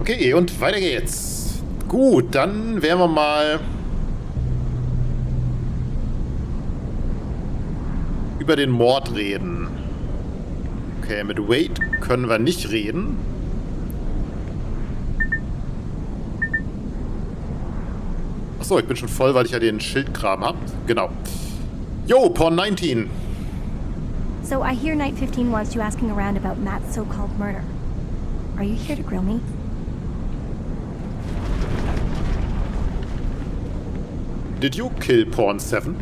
Okay, und weiter geht's. Gut, dann werden wir mal über den Mord reden. Okay, mit Wade können wir nicht reden. Achso, ich bin schon voll, weil ich ja den Schildkram habe. Genau. Yo, Porn 19. So I hear Night 15 wants you asking around about Matt's so-called murder. Are you here to grill me? Did you kill Porn 7?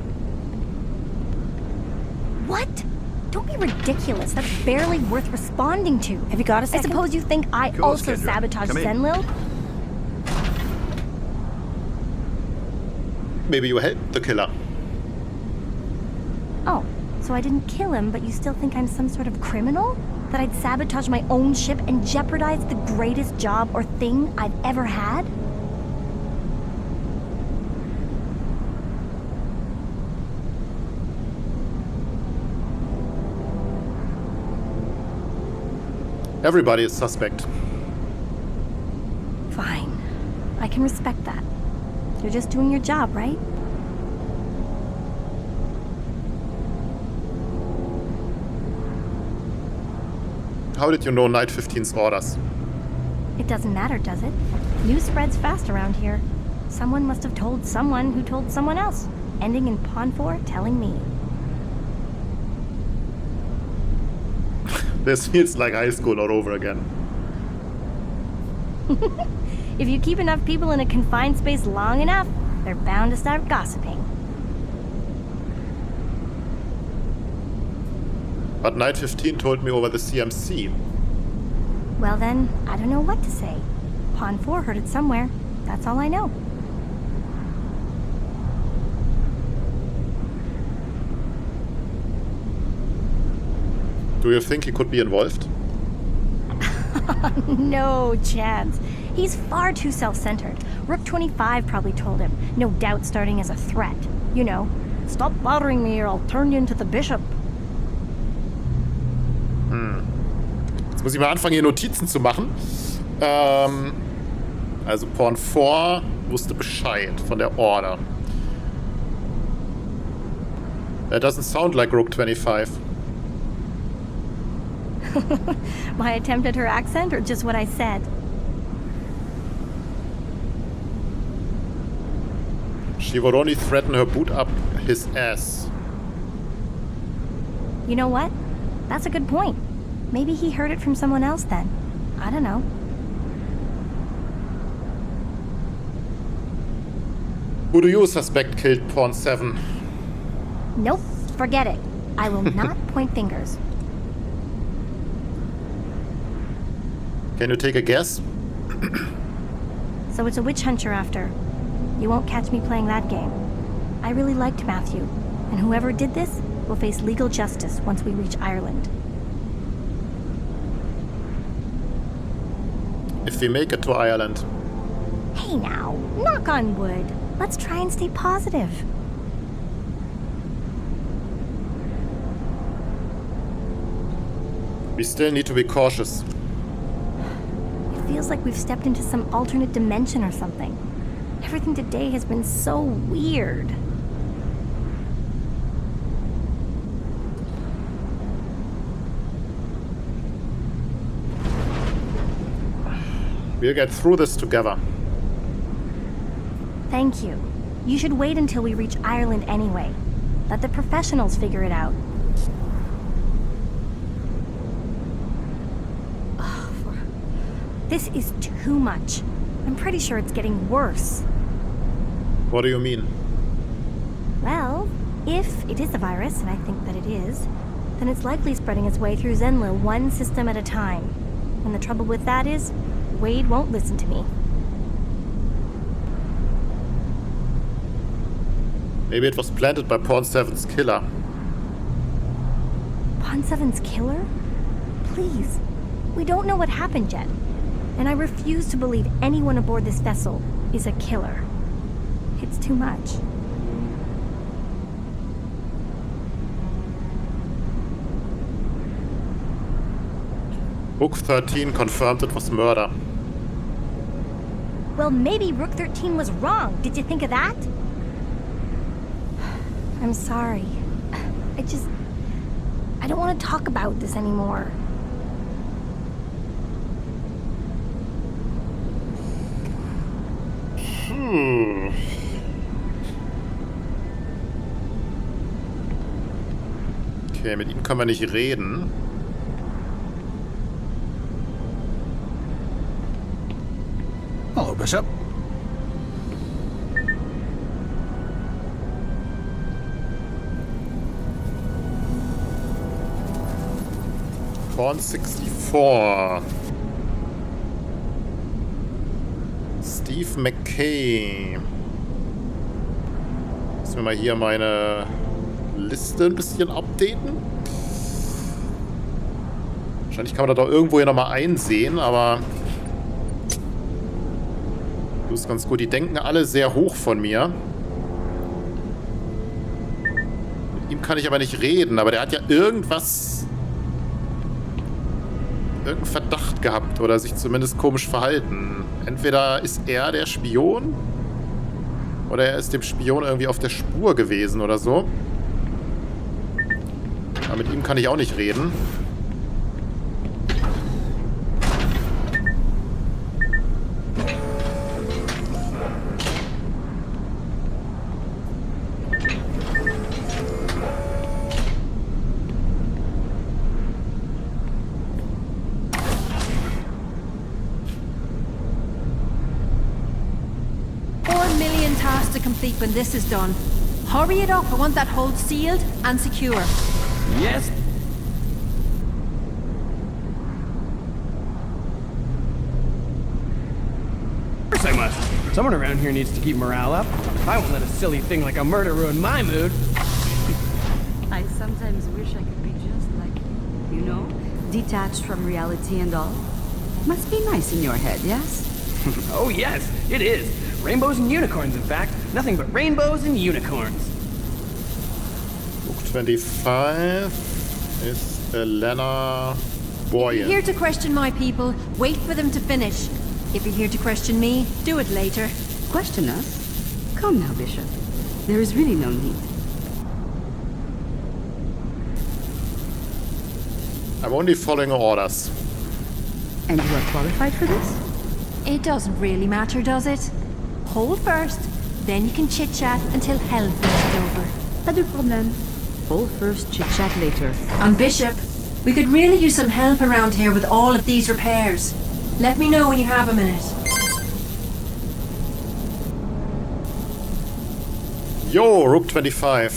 What? Don't be ridiculous. That's barely worth responding to. Have you got a second? I suppose you think I also sabotaged Zenlil? Maybe you helped the killer. Oh, so I didn't kill him, but you still think I'm some sort of criminal? That I'd sabotage my own ship and jeopardize the greatest job or thing I've ever had? Everybody is suspect. Fine. I can respect that. You're just doing your job, right? How did you know Night 15's orders? It doesn't matter, does it? News spreads fast around here. Someone must have told someone who told someone else, ending in Pawn 4 telling me. This feels like high school all over again. If you keep enough people in a confined space long enough, they're bound to start gossiping. But Night 15 told me over the CMC. Well then, I don't know what to say. Pawn 4 heard it somewhere. That's all I know. Do you think he could be involved? No chance. He's far too self-centered. Rook 25 probably told him, no doubt starting as a threat. You know, stop bothering me or I'll turn you into the bishop. Jetzt muss ich mal anfangen, hier Notizen zu machen. Also Porn 4 wusste Bescheid von der Order. That doesn't sound like Rook 25. My attempt at her accent or just what I said? She would only threaten her boot up his ass. You know what? That's a good point. Maybe he heard it from someone else then. I don't know. Who do you suspect killed Porn 7? Nope, forget it. I will not point fingers. Can you take a guess? So it's a witch hunt you're after. You won't catch me playing that game. I really liked Matthew, and whoever did this will face legal justice once we reach Ireland. If we make it to Ireland. Hey now, knock on wood. Let's try and stay positive. We still need to be cautious. It feels like we've stepped into some alternate dimension or something. Everything today has been so weird. We'll get through this together. Thank you. You should wait until we reach Ireland anyway. Let the professionals figure it out. This is too much. I'm pretty sure it's getting worse. What do you mean? Well, if it is a virus, and I think that it is, then it's likely spreading its way through Zenlil one system at a time. And the trouble with that is, Wade won't listen to me. Maybe it was planted by Porn 7's killer. Pawn 7's killer? Please. We don't know what happened yet. And I refuse to believe anyone aboard this vessel is a killer. It's too much. Book 13 confirmed it was murder. Well, maybe Rook 13 was wrong. Did you think of that? I'm sorry. I don't want to talk about this anymore. Okay, mit ihm können wir nicht reden. Hello, Bishop. Born 64. Steve McKay. Müssen wir mal hier meine Liste ein bisschen updaten. Wahrscheinlich kann man das doch irgendwo hier nochmal einsehen, aber das ist ganz gut. Die denken alle sehr hoch von mir. Mit ihm kann ich aber nicht reden, aber der hat ja irgendeinen Verdacht gehabt oder sich zumindest komisch verhalten. Entweder ist er der Spion oder er ist dem Spion irgendwie auf der Spur gewesen oder so. Aber mit ihm kann ich auch nicht reden. To complete when this is done. Hurry it up. I want that hold sealed and secure. Yes. Of course I must. Someone around here needs to keep morale up. I won't let a silly thing like a murder ruin my mood. I sometimes wish I could be just like you know, detached from reality and all. Must be nice in your head, yes? Oh yes, it is. Rainbows and unicorns, in fact. Nothing but rainbows and unicorns. Book 25 is Elena Boyan. Here to question my people, wait for them to finish. If you're here to question me, do it later. Question us? Come now, Bishop. There is really no need. I'm only following orders. And you are qualified for this? It doesn't really matter, does it? Hold first, then you can chit-chat until hell freezes over. Pas de problème. Hold first, chit-chat later. And Bishop, we could really use some help around here with all of these repairs. Let me know when you have a minute. Yo, Rook 25.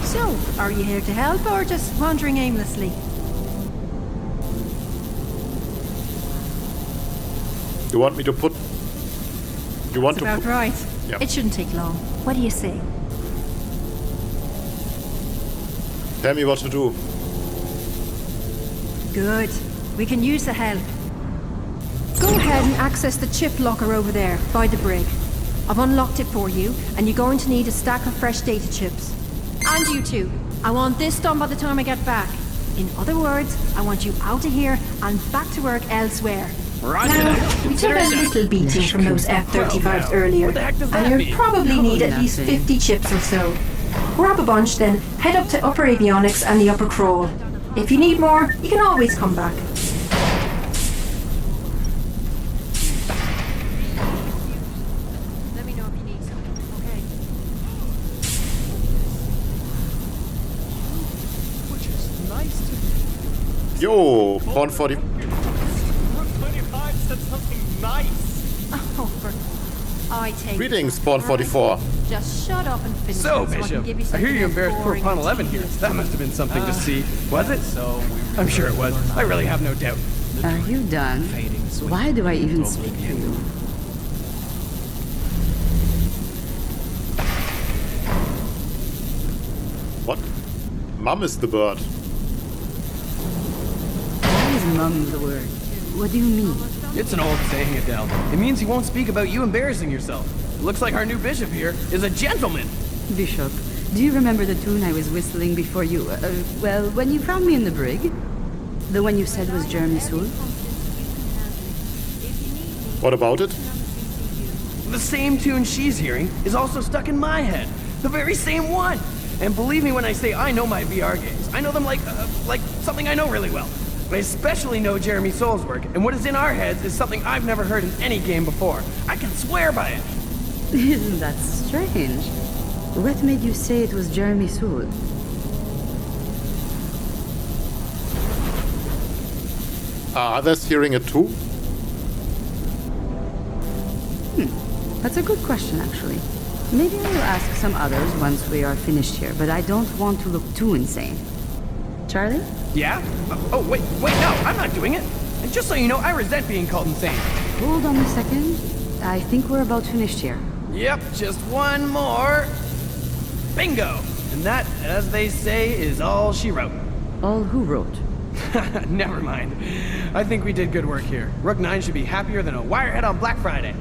So, are you here to help or just wandering aimlessly? You want me to put... You want That's to about put... right. Yeah. It shouldn't take long. What do you say? Tell me what to do. Good. We can use the help. Go ahead and access the chip locker over there, by the brig. I've unlocked it for you, and you're going to need a stack of fresh data chips. And you too. I want this done by the time I get back. In other words, I want you out of here and back to work elsewhere. Roger Now, that. we took a little beating from those F-35s earlier, What the heck does that and mean? you'll probably need at least nothing. 50 chips or so. Grab a bunch, then head up to Upper Avionics and the Upper Crawl. If you need more, you can always come back. Let me know if you need something, okay? Which is nice to... Yo, Born 40... Rook 25 said something nice. Oh, I take Greetings, it. Spawn 44. Just shut up and finish So, it I can Bishop, give you I hear you something embarrassed poor boring Pawn and 11 here. tedious. That must have been something to see. Was it? I'm sure it was. I really have no doubt. Are you done? Why do I even speak to you? What? Mum is the bird. Why is mum the word? What do you mean? It's an old saying, Adele. It means he won't speak about you embarrassing yourself. Looks like our new bishop here is a gentleman. Bishop, do you remember the tune I was whistling before you, well, when you found me in the brig? The one you said was Jeremy Soul? What about it? The same tune she's hearing is also stuck in my head. The very same one. And believe me when I say I know my VR games. I know them like something I know really well. I especially know Jeremy Soul's work, and what is in our heads is something I've never heard in any game before. I can swear by it. Isn't that strange? What made you say it was Jeremy Soul? Are others hearing it too? That's a good question, actually. Maybe I will ask some others once we are finished here, but I don't want to look too insane. Charlie? Yeah? Oh, wait, no, I'm not doing it. And just so you know, I resent being called insane. Hold on a second. I think we're about finished here. Yep, just one more. Bingo! And that, as they say, is all she wrote. All who wrote? Never mind. I think we did good work here. Rook 9 should be happier than a wirehead on Black Friday.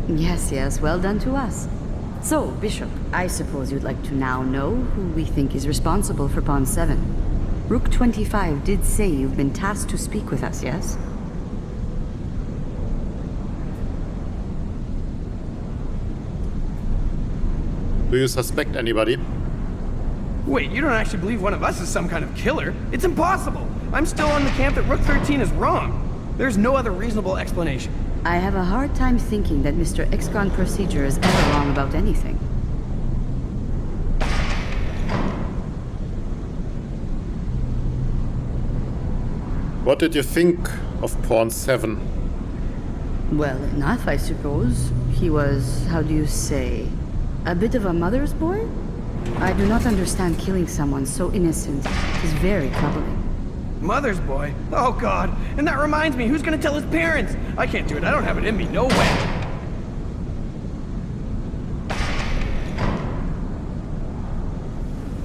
Yes, well done to us. So, Bishop, I suppose you'd like to now know who we think is responsible for Pawn 7. Rook 25 did say you've been tasked to speak with us, yes? Do you suspect anybody? Wait, you don't actually believe one of us is some kind of killer? It's impossible! I'm still on the camp that Rook 13 is wrong. There's no other reasonable explanation. I have a hard time thinking that Mr. XCON Procedure is ever wrong about anything. What did you think of Pawn 7? Well, enough, I suppose. He was, how do you say, a bit of a mother's boy? I do not understand killing someone so innocent. It is very troubling. Mother's boy? Oh god, and that reminds me, who's gonna tell his parents? I can't do it, I don't have it in me, no way.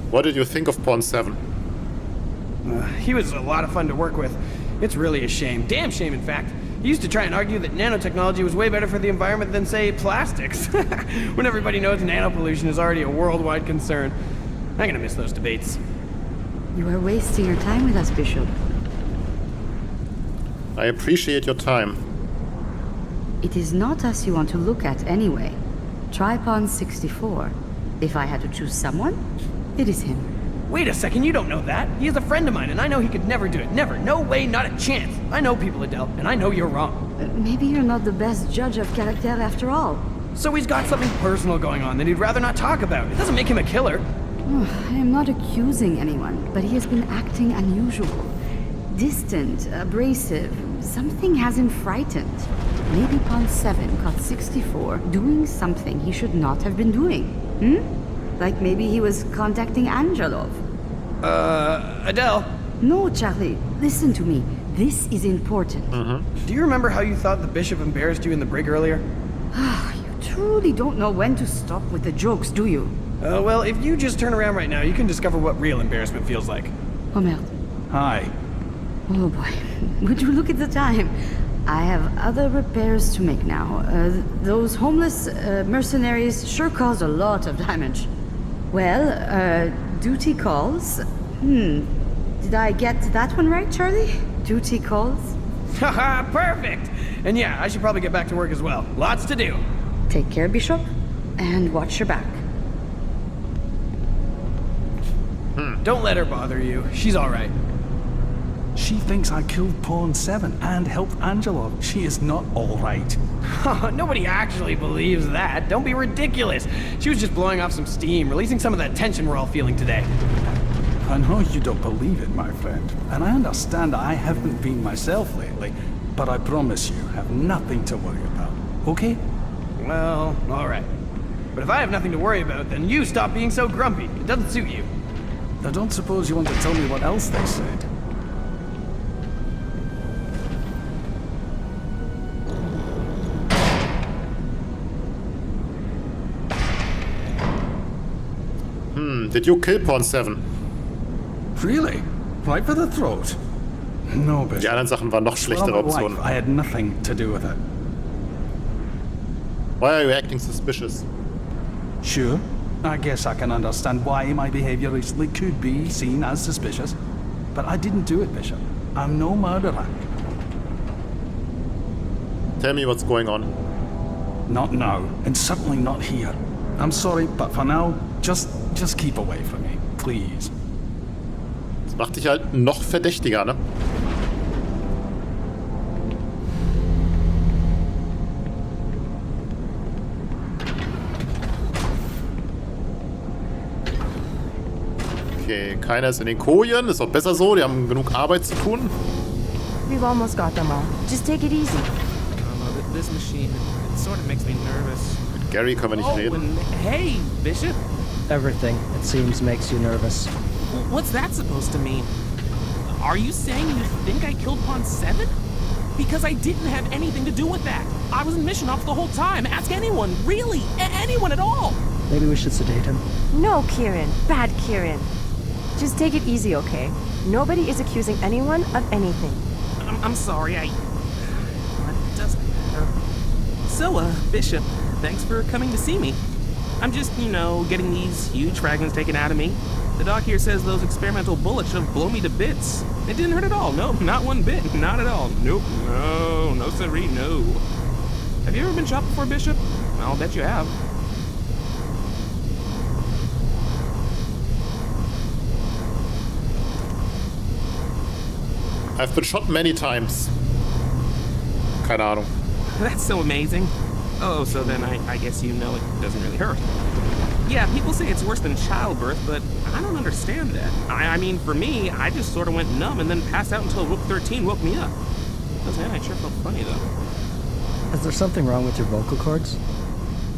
What did you think of Pawn 7? He was a lot of fun to work with. It's really a shame, damn shame in fact. He used to try and argue that nanotechnology was way better for the environment than, say, plastics. When everybody knows nanopollution is already a worldwide concern. I'm gonna miss those debates. You are wasting your time with us, Bishop. I appreciate your time. It is not us you want to look at anyway. Try Pawn 64. If I had to choose someone, it is him. Wait a second, you don't know that. He is a friend of mine, and I know he could never do it. Never. No way, not a chance. I know people, Adele, and I know you're wrong. Maybe you're not the best judge of character after all. So he's got something personal going on that he'd rather not talk about. It doesn't make him a killer. I am not accusing anyone, but he has been acting unusual. Distant, abrasive. Something has him frightened. Maybe Pawn 7 caught 64 doing something he should not have been doing. Like maybe he was contacting Angelov. Adele? No, Charlie, listen to me. This is important. Do you remember how you thought the bishop embarrassed you in the brig earlier? You truly don't know when to stop with the jokes, do you? Well, if you just turn around right now, you can discover what real embarrassment feels like. Oh, merde. Hi. Oh boy, would you look at the time? I have other repairs to make now. Those homeless mercenaries sure caused a lot of damage. Well, duty calls. Did I get that one right, Charlie? Duty calls? Haha, perfect! And yeah, I should probably get back to work as well. Lots to do. Take care, Bishop, and watch your back. Don't let her bother you. She's alright. She thinks I killed Pawn 7 and helped Angelov. She is not all right. Nobody actually believes that. Don't be ridiculous. She was just blowing off some steam, releasing some of that tension we're all feeling today. I know you don't believe it, my friend. And I understand I haven't been myself lately. But I promise you, have nothing to worry about. Okay? Well, alright. But if I have nothing to worry about, then you stop being so grumpy. It doesn't suit you. I don't suppose you want to tell me what else they said. Did you kill Pawn 7? Really? Right for the throat? No, Bishop. Die anderen Sachen waren noch schlechtere Optionen. I had nothing to do with it. Why are you acting suspicious? Sure. I guess I can understand why my behavior recently could be seen as suspicious. But I didn't do it, Bishop. I'm no murderer. Tell me what's going on. Not now, and certainly not here. I'm sorry, but for now, just keep away from me, please. Das macht dich halt noch verdächtiger, ne? Okay, keiner ist in den Kojen. Ist auch besser so, die haben genug Arbeit zu tun. We've almost got them all. Just take it easy. This machine, it sort of makes me nervous. Mit Gary können wir nicht reden. And hey, Bishop. Everything, it seems, makes you nervous. What's that supposed to mean? Are you saying you think I killed Pawn 7? Because I didn't have anything to do with that. I was in mission ops the whole time. Ask anyone, really, anyone at all. Maybe we should sedate him. No, Kieran. Bad Kieran. Just take it easy, okay? Nobody is accusing anyone of anything. I'm sorry, It doesn't matter. So, Bishop, thanks for coming to see me. I'm just, getting these huge fragments taken out of me. The doc here says those experimental bullets should blow me to bits. It didn't hurt at all. Nope, not one bit. Not at all. Nope. No siree, no. Have you ever been shot before, Bishop? I'll bet you have. I've been shot many times. Keine Ahnung. That's so amazing. Oh, so then I guess it doesn't really hurt. Yeah, people say it's worse than childbirth, but I don't understand that. I mean, for me, I just sort of went numb and then passed out until Rook 13 woke me up. Those I sure felt funny, though. Is there something wrong with your vocal cords?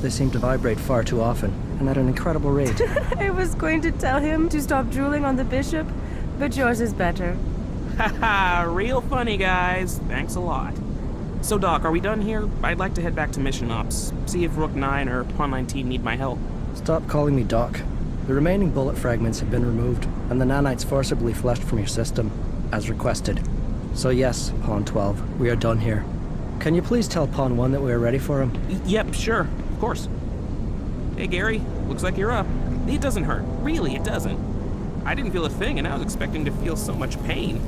They seem to vibrate far too often, and at an incredible rate. I was going to tell him to stop drooling on the bishop, but yours is better. Haha, real funny, guys. Thanks a lot. So, Doc, are we done here? I'd like to head back to mission ops, see if Rook 9 or Pawn 19 need my help. Stop calling me Doc. The remaining bullet fragments have been removed, and the nanites forcibly flushed from your system, as requested. So yes, Pawn 12, we are done here. Can you please tell Pawn 1 that we are ready for him? Yep, sure. Of course. Hey, Gary. Looks like you're up. It doesn't hurt. Really, it doesn't. I didn't feel a thing, and I was expecting to feel so much pain.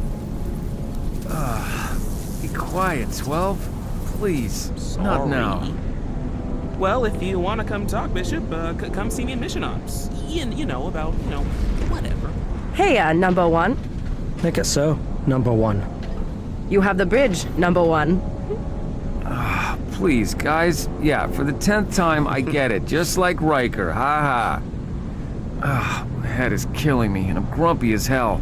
Be quiet, 12. Please. Not now. Well, if you want to come talk, Bishop, come see me in mission ops. About, whatever. Hey, number one. Make it so, number 1. You have the bridge, number 1. Please, guys. Yeah, for the 10th time, I get it. Just like Riker. Ha ha. My head is killing me, and I'm grumpy as hell.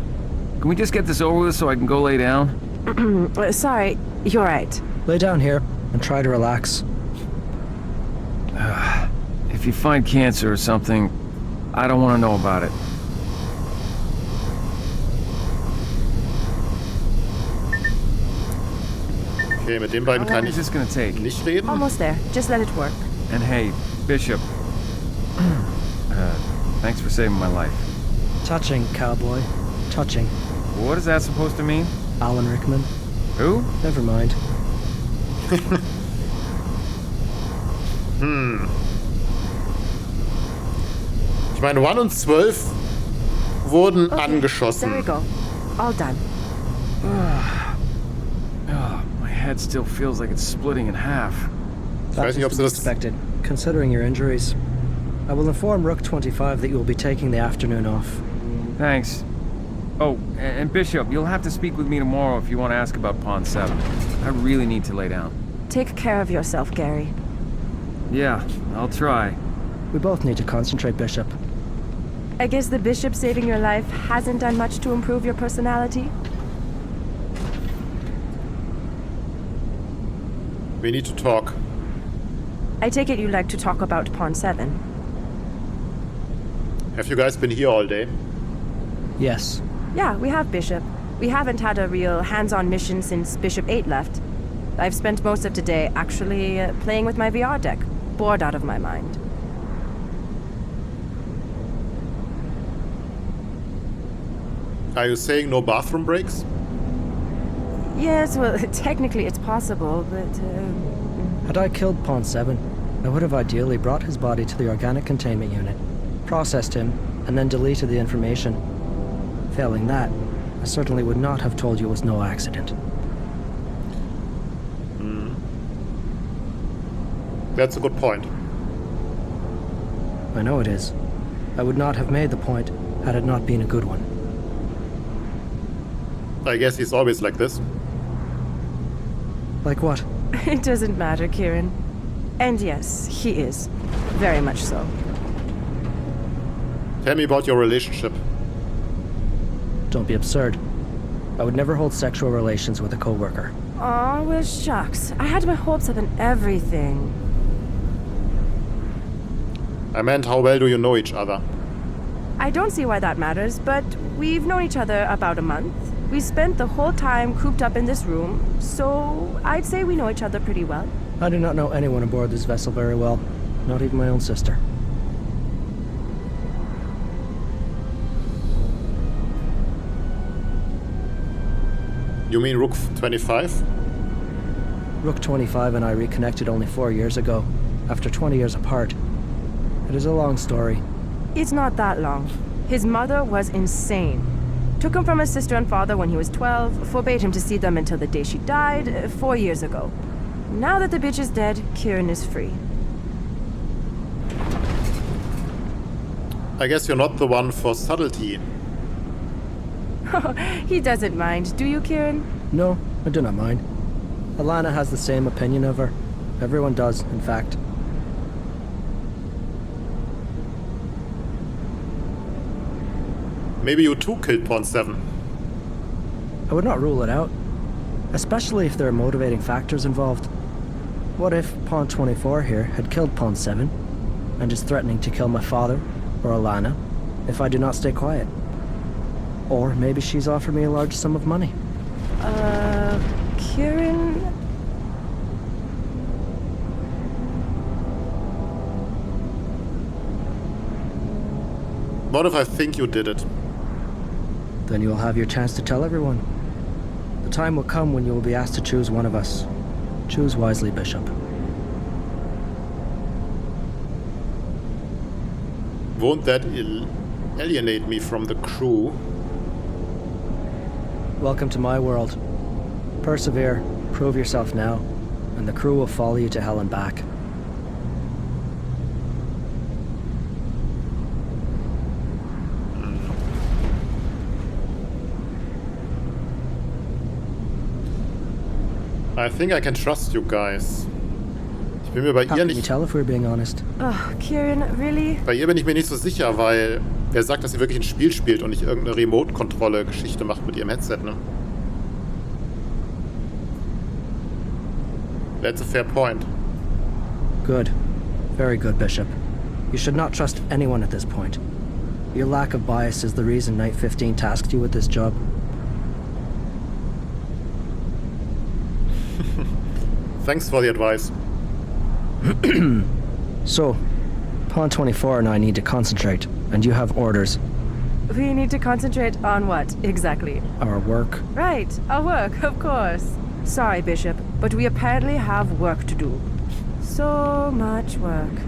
Can we just get this over with so I can go lay down? Sorry, you're right. Lay down here and try to relax. If you find cancer or something, I don't want to know about it. Okay, mit den beiden How long kann is ich this gonna take? nicht reden. Almost there. Just let it work. And hey, Bishop. Thanks for saving my life. Touching, cowboy. Touching. What is that supposed to mean? Alan Rickman. Who? Never mind. Ich meine, 1 und 12 wurden Okay, angeschossen. There we go. All done. My head still feels like it's splitting in half. Ich weiß nicht, ob sie das... Expected, considering your injuries. I will inform Rook 25 that you will be taking the afternoon off. Thanks. Oh, and Bishop, you'll have to speak with me tomorrow if you want to ask about Pawn 7. I really need to lay down. Take care of yourself, Gary. Yeah, I'll try. We both need to concentrate, Bishop. I guess the bishop saving your life hasn't done much to improve your personality? We need to talk. I take it you like to talk about Pawn 7. Have you guys been here all day? Yes. Yeah, we have, Bishop. We haven't had a real hands-on mission since Bishop 8 left. I've spent most of today actually playing with my VR deck, bored out of my mind. Are you saying no bathroom breaks? Yes, well, technically it's possible, but... Had I killed Pawn 7, I would have ideally brought his body to the organic containment unit, processed him, and then deleted the information. Failing that, I certainly would not have told you it was no accident. That's a good point. I know it is. I would not have made the point had it not been a good one. I guess he's always like this. Like what? It doesn't matter, Kieran. And yes, he is. Very much so. Tell me about your relationship. Don't be absurd. I would never hold sexual relations with a coworker. Aw, well, shucks. I had my hopes up and everything. I meant, how well do you know each other? I don't see why that matters, but we've known each other about a month. We spent the whole time cooped up in this room, so I'd say we know each other pretty well. I do not know anyone aboard this vessel very well. Not even my own sister. You mean Rook 25? Rook 25 and I reconnected only 4 years ago, after 20 years apart. It is a long story. It's not that long. His mother was insane. Took him from his sister and father when he was 12, forbade him to see them until the day she died, 4 years ago. Now that the bitch is dead, Kieran is free. I guess you're not the one for subtlety. He doesn't mind, do you, Kieran? No, I do not mind. Alana has the same opinion of her. Everyone does, in fact. Maybe you too killed Pawn 7. I would not rule it out, especially if there are motivating factors involved. What if Pawn 24 here had killed Pawn 7 and is threatening to kill my father or Alana if I do not stay quiet? Or maybe she's offered me a large sum of money. Kieran... What if I think you did it? Then you will have your chance to tell everyone. The time will come when you will be asked to choose one of us. Choose wisely, Bishop. Won't that alienate me from the crew? Welcome to my world. Persevere, prove yourself now, and the crew will follow you to hell and back. I think I can trust you guys. Ich bin mir bei How ihr can you nicht... tell if we're being honest? Oh, Kieran, really? Bei ihr bin ich mir nicht so sicher, weil er sagt, dass sie wirklich ein Spiel spielt und nicht irgendeine Remote-Kontrolle-Geschichte macht mit ihrem Headset, ne? That's a fair point. Good. Very good, Bishop. You should not trust anyone at this point. Your lack of bias is the reason Night 15 tasked you with this job. Thanks for the advice. So, Pawn 24 and I need to concentrate, and you have orders. We need to concentrate on what, exactly? Our work. Right, our work, of course. Sorry, Bishop, but we apparently have work to do. So much work.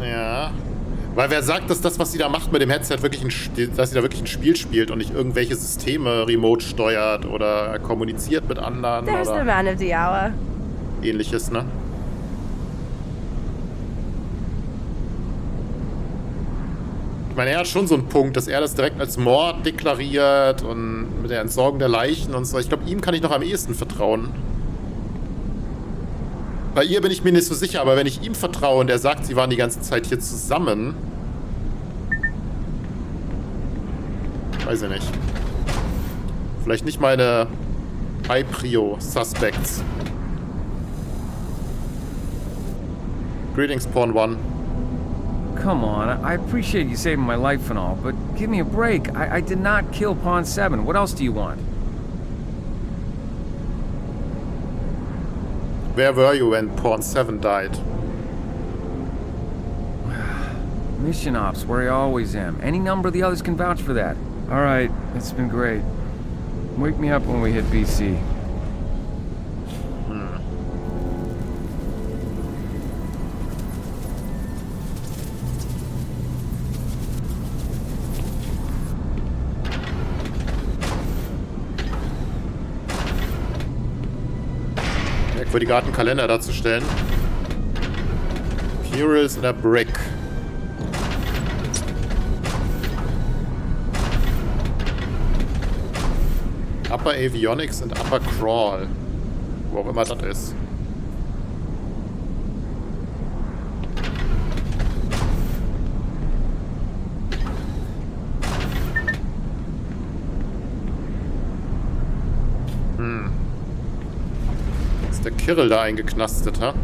Ja. Weil wer sagt, dass das, was sie da macht mit dem Headset, wirklich dass sie da wirklich ein Spiel spielt und nicht irgendwelche Systeme remote steuert oder kommuniziert mit anderen There's the oder man of the hour. ähnliches, ne? Ich meine, er hat schon so einen Punkt, dass er das direkt als Mord deklariert und mit der Entsorgung der Leichen und so. Ich glaube, ihm kann ich noch am ehesten vertrauen. Bei ihr bin ich mir nicht so sicher, aber wenn ich ihm vertraue und er sagt, sie waren die ganze Zeit hier zusammen... Weiß ich nicht. Vielleicht nicht meine High-Prio-Suspects. Greetings, Pawn 1. Come on, I appreciate you saving my life and all, but give me a break. I did not kill Pawn 7. What else do you want? Where were you when Pawn 7 died? Mission ops, where I always am. Any number of the others can vouch for that. Alright, it's been great. Wake me up when we hit BC. Für die gerade einen Kalender darzustellen. Murals in der Brick. Upper Avionics und Upper Crawl. Wo auch immer das ist. Ist der Kirrel da eingeknastet, ha?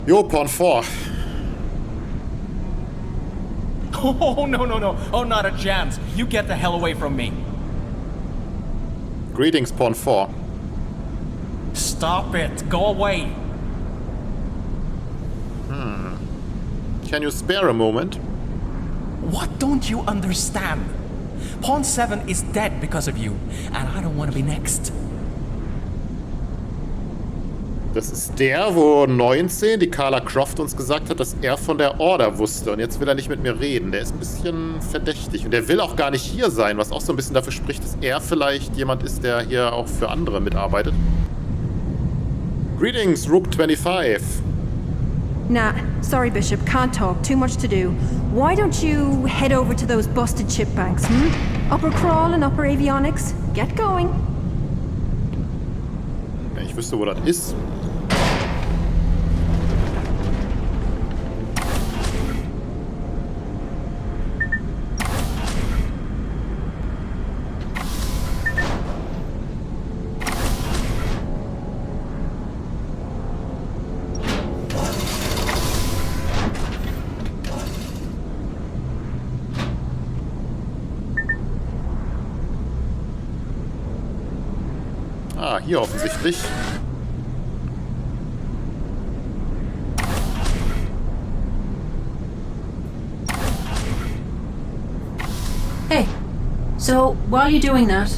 Jo, Porn 4. Oh, no. Oh, not a chance. You get the hell away from me. Greetings, Porn 4. Stop it. Go away. Can you spare a moment? What don't you understand? Pawn 7 is dead because of you, and I don't want to be next. Das ist der, wo 19, die Carla Croft uns gesagt hat, dass er von der Order wusste. Und jetzt will er nicht mit mir reden. Der ist ein bisschen verdächtig. Und der will auch gar nicht hier sein, was auch so ein bisschen dafür spricht, dass er vielleicht jemand ist, der hier auch für andere mitarbeitet. Greetings, Rook 25. Nah, sorry, Bishop, can't talk. Too much to do. Why don't you head over to those busted chip banks, Upper Crawl and Upper Avionics? Get going. Ja, ich wüsste, wo das ist. Ah, hier offensichtlich. Hey, so while you're doing that,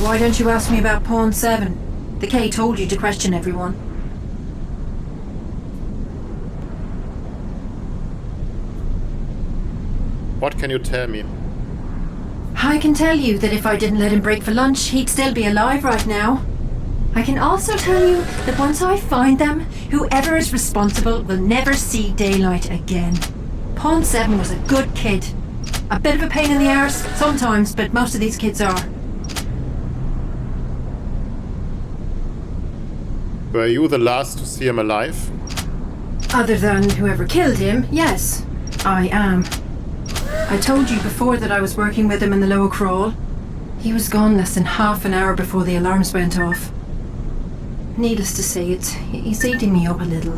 why don't you ask me about Pawn 7? The K told you to question everyone. What can you tell me? I can tell you that if I didn't let him break for lunch, he'd still be alive right now. I can also tell you that once I find them, whoever is responsible will never see daylight again. Pawn 7 was a good kid. A bit of a pain in the arse sometimes, but most of these kids are. Were you the last to see him alive? Other than whoever killed him, yes, I am. I told you before that I was working with him in the lower crawl. He was gone less than half an hour before the alarms went off. Needless to say, he's eating me up a little.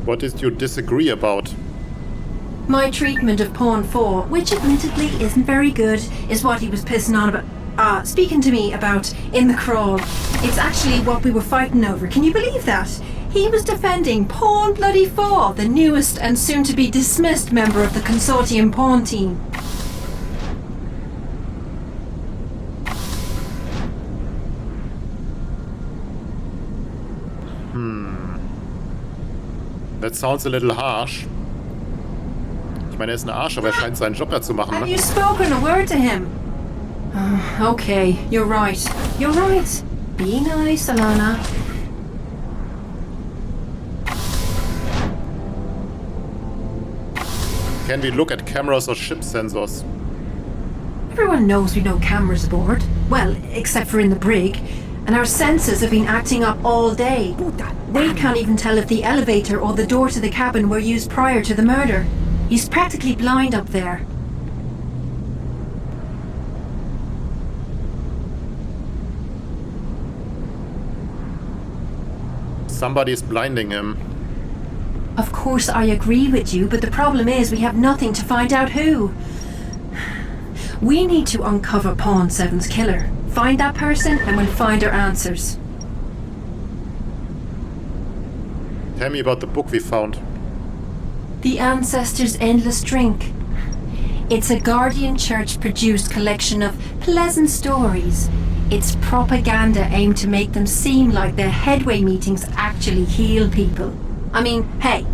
What did you disagree about? My treatment of Pawn 4, which admittedly isn't very good, is what he was pissing on about. Speaking to me about in the crawl. It's actually what we were fighting over. Can you believe that? He was defending Pawn bloody 4, the newest and soon-to-be dismissed member of the Consortium pawn team. That sounds a little harsh. Ich meine, er ist ein Arsch, aber er scheint seinen Job ja zu machen, Have ne? you spoken a word to him? Okay, you're right. You're right. Be nice, Alana. Can we look at cameras or ship sensors? Everyone knows we've no cameras aboard. Well, except for in the brig. And our senses have been acting up all day. We can't even tell if the elevator or the door to the cabin were used prior to the murder. He's practically blind up there. Somebody's blinding him. Of course I agree with you, but the problem is we have nothing to find out who. We need to uncover Pawn 7's killer. Find that person and we'll find our answers. Tell me about the book we found. The Ancestors' Endless Drink. It's a Guardian Church-produced collection of pleasant stories. It's propaganda aimed to make them seem like their headway meetings actually heal people. I mean, hey,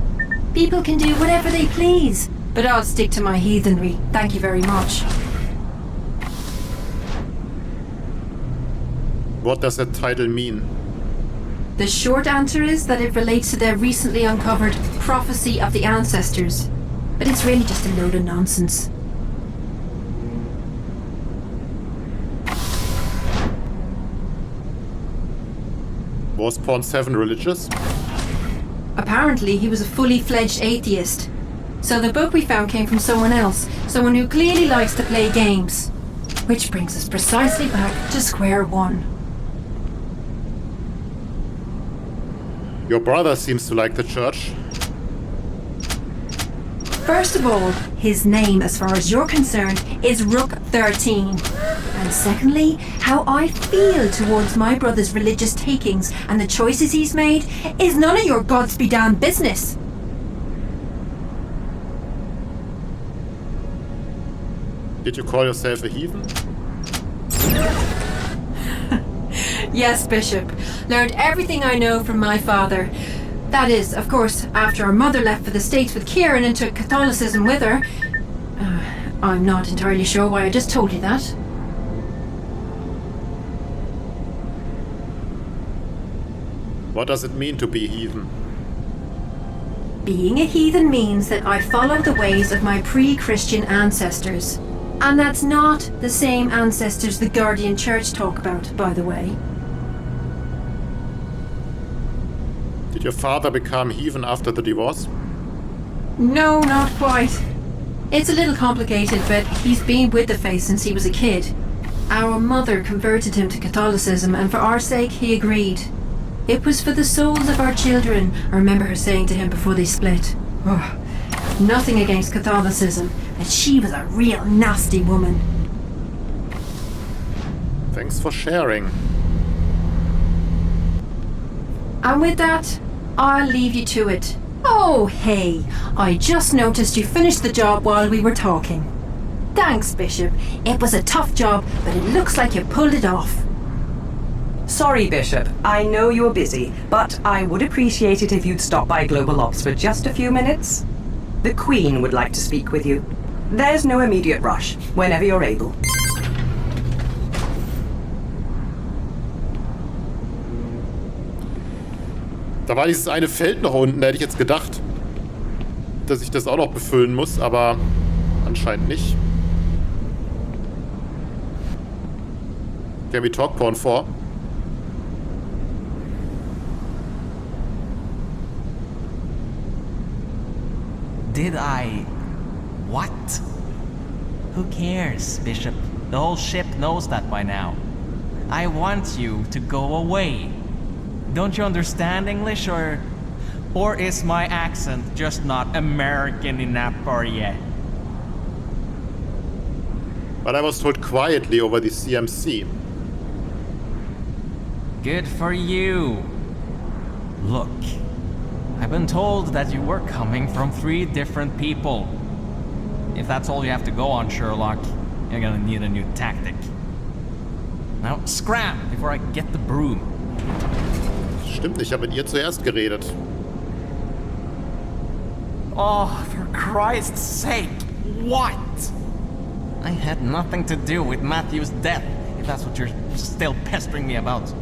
people can do whatever they please, but I'll stick to my heathenry. Thank you very much. What does that title mean? The short answer is that it relates to their recently uncovered Prophecy of the Ancestors. But it's really just a load of nonsense. Was Pawn 7 religious? Apparently, he was a fully fledged atheist. So the book we found came from someone else, someone who clearly likes to play games. Which brings us precisely back to square one. Your brother seems to like the church. First of all, his name, as far as you're concerned, is Rook 13. And secondly, how I feel towards my brother's religious takings and the choices he's made is none of your gods be damned business. Did you call yourself a heathen? Yes, Bishop. Learned everything I know from my father. That is, of course, after our mother left for the States with Kieran and took Catholicism with her. I'm not entirely sure why I just told you that. What does it mean to be a heathen? Being a heathen means that I follow the ways of my pre-Christian ancestors. And that's not the same ancestors the Guardian Church talk about, by the way. Did your father become heathen after the divorce? No, not quite. It's a little complicated, but he's been with the faith since he was a kid. Our mother converted him to Catholicism, and for our sake, he agreed. It was for the souls of our children, I remember her saying to him before they split. Oh, nothing against Catholicism, but she was a real nasty woman. Thanks for sharing. And with that, I'll leave you to it. Oh, hey, I just noticed you finished the job while we were talking. Thanks, Bishop. It was a tough job, but it looks like you pulled it off. Sorry, Bishop. I know you're busy, but I would appreciate it if you'd stop by Global Ops for just a few minutes. The Queen would like to speak with you. There's no immediate rush, whenever you're able. Da war dieses eine Feld noch unten, da hätte ich jetzt gedacht, dass ich das auch noch befüllen muss, aber anscheinend nicht. Can we talk Pawn 4? Did I... what? Who cares, Bishop? The whole ship knows that by now. I want you to go away. Don't you understand English, or is my accent just not American enough for you? But I was told quietly over the CMC. Good for you. Look, I've been told that you were coming from 3 different people. If that's all you have to go on, Sherlock, you're gonna need a new tactic. Now, scram before I get the broom. Stimmt nicht, ich habe mit ihr zuerst geredet. Oh, for Christ's sake, what? I had nothing to do with Matthew's death, if that's what you're still pestering me about.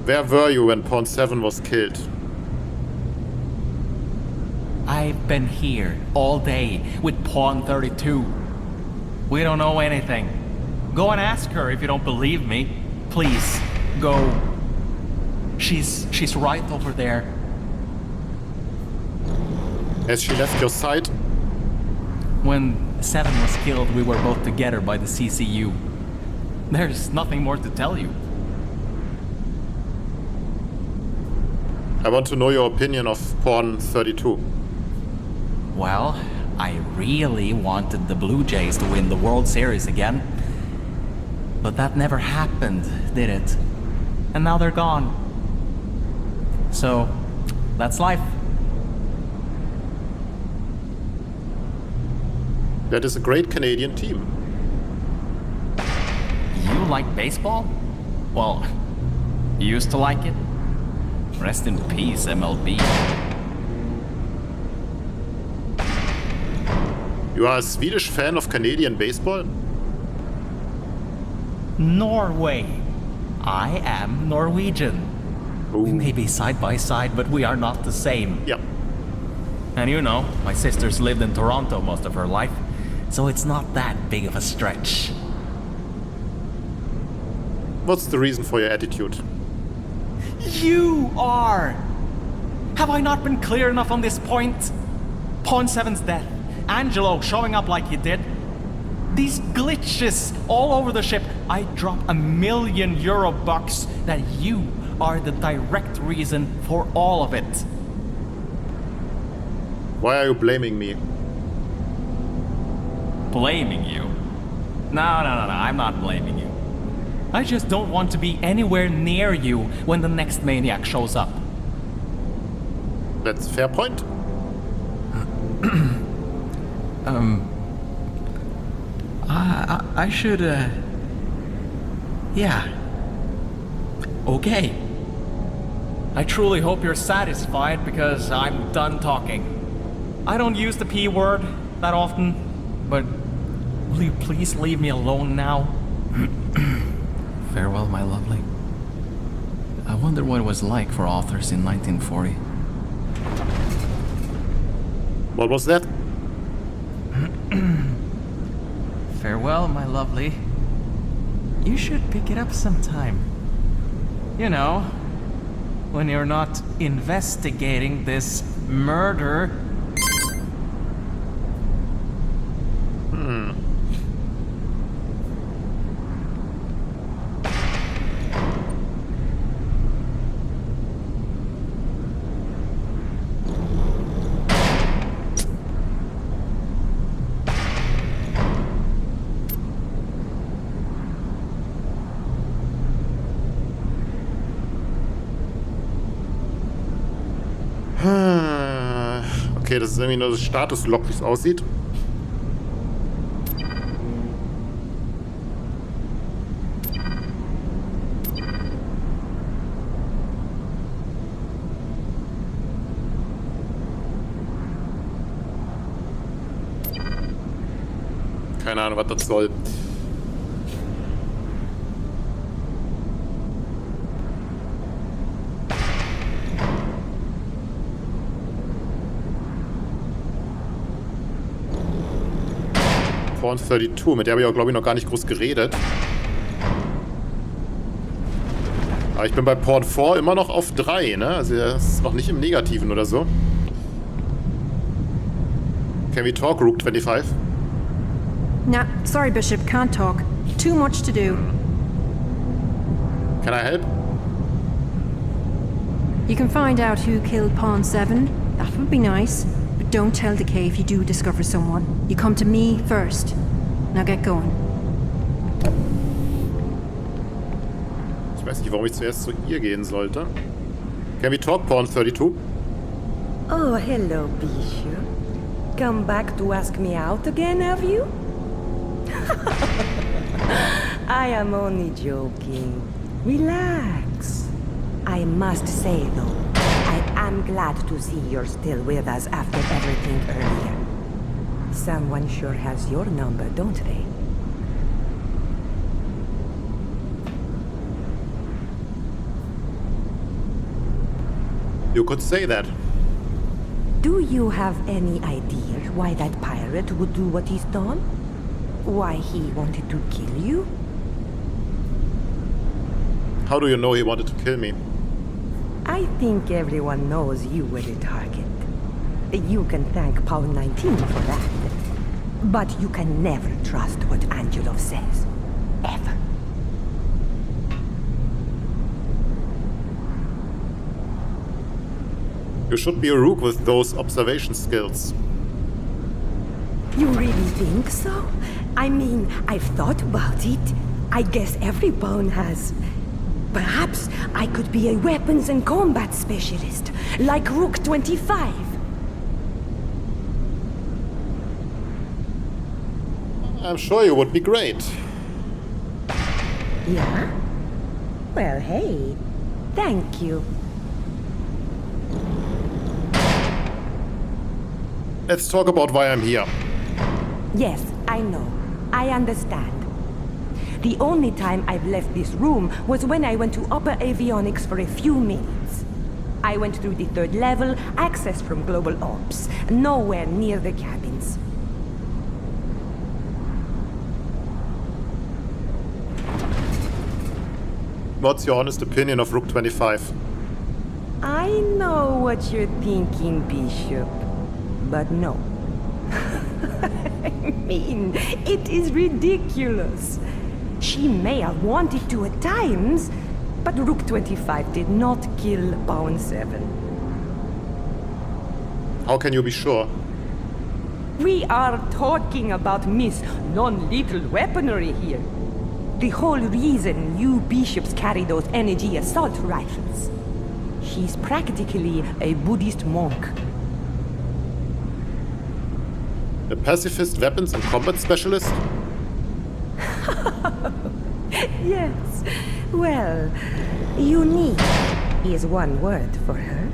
Where were you when Pawn 7 was killed? I've been here all day with Pawn 32. We don't know anything. Go and ask her if you don't believe me. Please, go. She's right over there. Has she left your side? When 7 was killed, we were both together by the CCU. There's nothing more to tell you. I want to know your opinion of Pawn 32. Well, I really wanted the Blue Jays to win the World Series again. But that never happened, did it? And now they're gone. So, that's life. That is a great Canadian team. You like baseball? Well, you used to like it? Rest in peace, MLB. You are a Swedish fan of Canadian baseball? Norway. I am Norwegian. We may be side by side, but we are not the same. Yep. And you know, my sister's lived in Toronto most of her life, so it's not that big of a stretch. What's the reason for your attitude? You are! Have I not been clear enough on this point? Pawn 7's death, Angelo showing up like he did, these glitches all over the ship. I drop €1 million bucks that you are the direct reason for all of it. Why are you blaming me? Blaming you? No, I'm not blaming you. I just don't want to be anywhere near you when the next maniac shows up. That's a fair point. I should, yeah. Okay. I truly hope you're satisfied because I'm done talking. I don't use the P word that often, but will you please leave me alone now? Farewell, my lovely. I wonder what it was like for authors in 1940. What was that? Farewell, my lovely. You should pick it up sometime. You know, when you're not investigating this murder. Okay, das ist irgendwie nur das Statuslog, wie es aussieht. Keine Ahnung, was das soll. Porn 32, mit der habe ich auch, glaube ich, noch gar nicht groß geredet. Aber ich bin bei Porn 4 immer noch auf 3, ne? Also das ist noch nicht im Negativen oder so. Can we talk, Rook 25? Nah, sorry, Bishop, can't talk. Too much to do. Can I help? You can find out who killed Pawn 7. That would be nice. But don't tell Decay if you do discover someone. You come to me first. Now get going. Ich weiß nicht, warum ich zuerst zu ihr gehen sollte. Can we talk, Porn 32? Oh, hello, Bishop. Come back to ask me out again, have you? I am only joking. Relax. I must say, though, I am glad to see you're still with us after everything earlier. Someone sure has your number, don't they? You could say that. Do you have any idea why that pirate would do what he's done? Why he wanted to kill you? How do you know he wanted to kill me? I think everyone knows you were the target. You can thank Paul 19 for that. But you can never trust what Angelov says. Ever. You should be a rook with those observation skills. You really think so? I mean, I've thought about it. I guess every pawn has. Perhaps I could be a weapons and combat specialist, like Rook 25. I'm sure you would be great. Yeah? Well, hey, thank you. Let's talk about why I'm here. Yes, I know. I understand. The only time I've left this room was when I went to upper avionics for a few minutes. I went through the 3rd level, access from Global Ops, nowhere near the cabins. What's your honest opinion of Rook 25? I know what you're thinking, Bishop. But no. I mean, it is ridiculous. She may have wanted to at times, but Rook 25 did not kill Pawn 7. How can you be sure? We are talking about Miss non-lethal weaponry here. The whole reason you bishops carry those energy assault rifles. She's practically a Buddhist monk. A pacifist weapons and combat specialist? Yes. Well, unique is one word for her.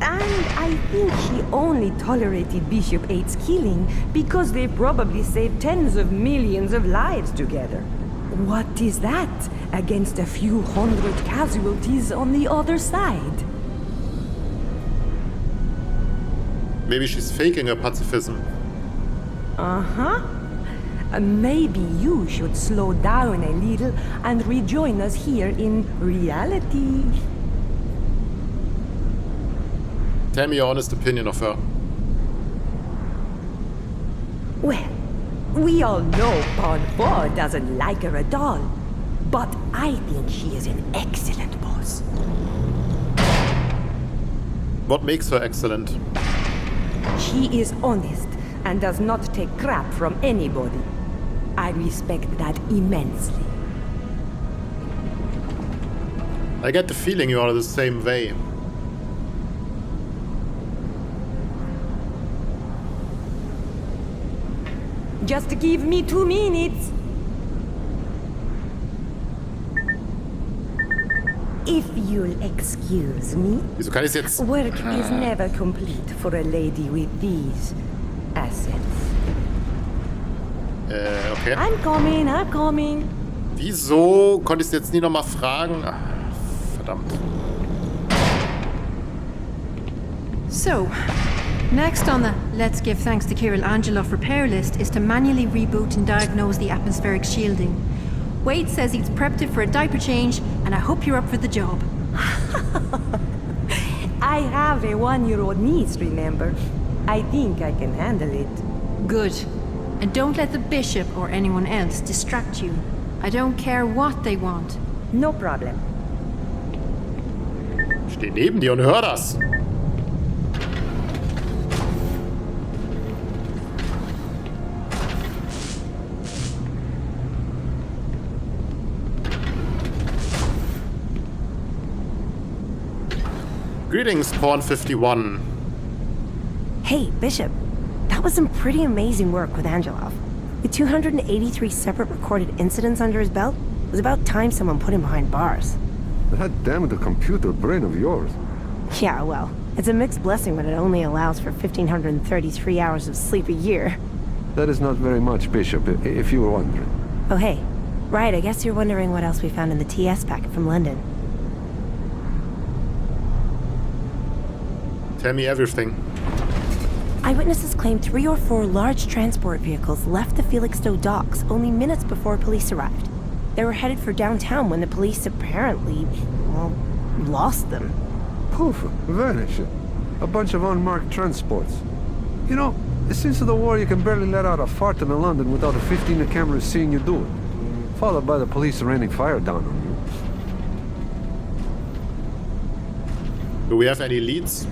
And I think she only tolerated Bishop 8's killing because they probably saved tens of millions of lives together. What is that against a few hundred casualties on the other side? Maybe she's faking her pacifism. Uh-huh. Maybe you should slow down a little and rejoin us here in reality. Tell me your honest opinion of her. Well, we all know Pawn 4 doesn't like her at all. But I think she is an excellent boss. What makes her excellent? She is honest and does not take crap from anybody. I respect that immensely. I get the feeling you are the same way. Just give me 2 minutes. If you'll excuse me. Wieso kann ich's jetzt? Work is never complete for a lady with these assets. Okay. I'm coming. Wieso konnte ich es jetzt nie nochmal fragen? Ach, verdammt. So, next on the Let's Give Thanks to Kirill Angelov repair list is to manually reboot and diagnose the atmospheric shielding. Wade says he's prepped it for a diaper change, and I hope you're up for the job. I have a 1-year-old niece, remember? I think I can handle it. Good. And don't let the bishop or anyone else distract you. I don't care what they want. No problem. Ich stehe neben dir und hör das. Greetings, Pawn 51. Hey, Bishop. That was some pretty amazing work with Angelov. With 283 separate recorded incidents under his belt, it was about time someone put him behind bars. That damned computer brain of yours. Yeah, well, it's a mixed blessing when it only allows for 1,533 hours of sleep a year. That is not very much, Bishop, if you were wondering. Oh, hey. Right, I guess you're wondering what else we found in the TS packet from London. Tell me everything. Eyewitnesses claim 3 or 4 large transport vehicles left the Felixstowe docks only minutes before police arrived. They were headed for downtown when the police apparently, well, lost them. Poof, vanished. A bunch of unmarked transports. You know, since the war you can barely let out a fart in London without a 15 cameras seeing you do it. Followed by the police raining fire down on you. Do we have any leads?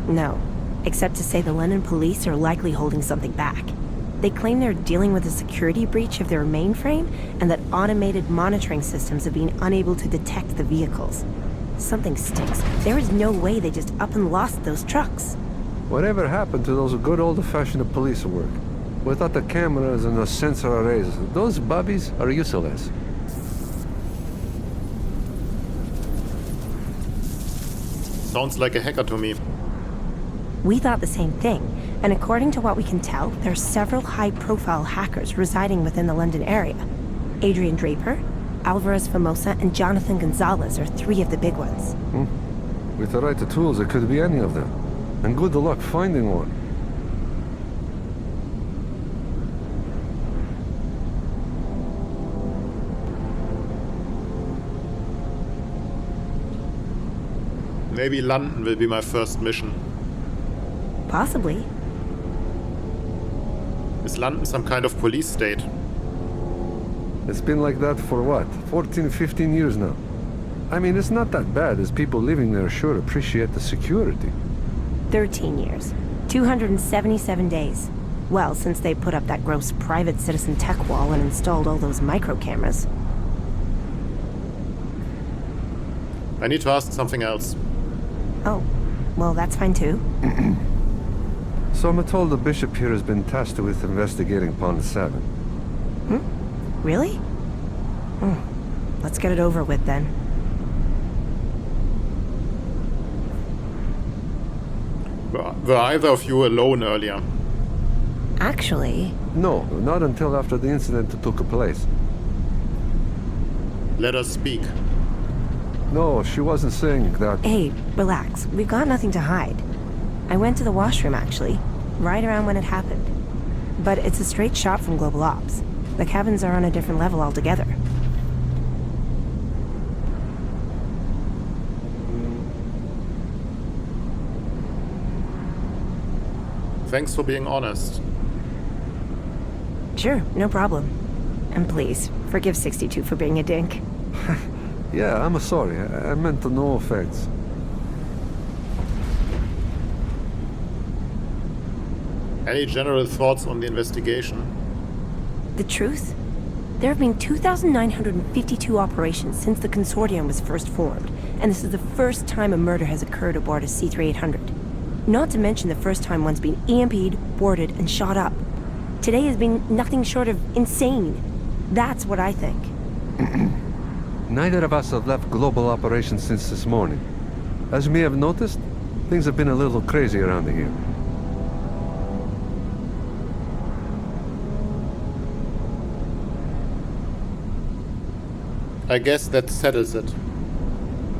No, except to say the London police are likely holding something back. They claim they're dealing with a security breach of their mainframe and that automated monitoring systems have been unable to detect the vehicles. Something stinks. There is no way they just up and lost those trucks. Whatever happened to those good old-fashioned police work? Without the cameras and the sensor arrays, those bubbies are useless. Sounds like a hacker to me. We thought the same thing, and according to what we can tell, there are several high-profile hackers residing within the London area. Adrian Draper, Alvarez Famosa, and Jonathan Gonzalez are three of the big ones. With the right tools, it could be any of them. And good luck finding one. Maybe London will be my first mission. Possibly. Is London some kind of police state? It's been like that for what, 14, 15 years now? I mean, it's not that bad, as people living there sure appreciate the security. 13 years. 277 days. Well, since they put up that gross private citizen tech wall and installed all those micro cameras. I need to ask something else. Oh, well, that's fine too. So I'm told the bishop here has been tasked with investigating Pond 7. Really? Let's get it over with then. Were either of you alone earlier? Actually... No, not until after the incident took place. Let us speak. No, she wasn't saying that. Hey, relax. We've got nothing to hide. I went to the washroom, actually, right around when it happened. But it's a straight shot from Global Ops. The cabins are on a different level altogether. Thanks for being honest. Sure, no problem. And please, forgive 62 for being a dink. Yeah, I'm sorry. I meant no offense. Any general thoughts on the investigation? The truth? There have been 2,952 operations since the Consortium was first formed, and this is the first time a murder has occurred aboard a C-3800. Not to mention the first time one's been EMP'd, boarded, and shot up. Today has been nothing short of insane. That's what I think. Neither of us have left global operations since this morning. As you may have noticed, things have been a little crazy around here. I guess that settles it.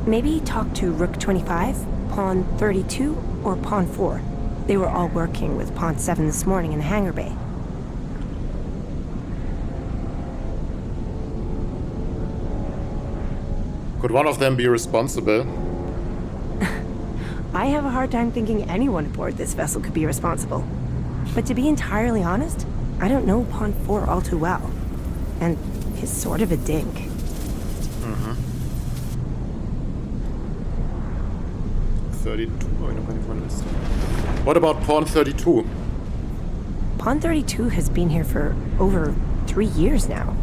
Maybe talk to Rook 25, Pawn 32, or Pawn 4. They were all working with Pawn 7 this morning in the hangar bay. Could one of them be responsible? I have a hard time thinking anyone aboard this vessel could be responsible. But to be entirely honest, I don't know Pawn 4 all too well. And he's sort of a dink. 32. What about Pawn 32? Pawn 32 has been here for over 3 years now.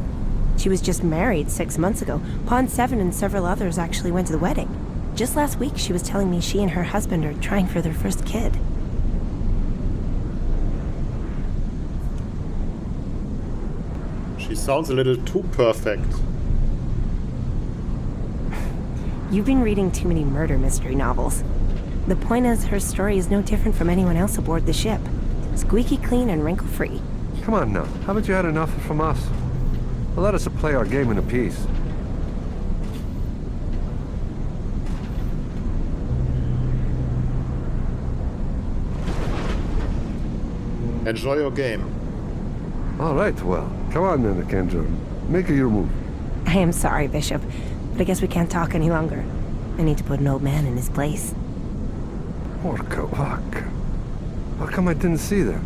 She was just married 6 months ago. Pawn 7 and several others actually went to the wedding. Just last week, she was telling me she and her husband are trying for their first kid. She sounds a little too perfect. You've been reading too many murder mystery novels. The point is, her story is no different from anyone else aboard the ship. Squeaky clean and wrinkle-free. Come on now, haven't you had enough from us? Let us play our game in peace. Enjoy your game. All right, well, come on then, Kendra. Make your move. I am sorry, Bishop, but I guess we can't talk any longer. I need to put an old man in his place. Orca Wack. How come I didn't see that?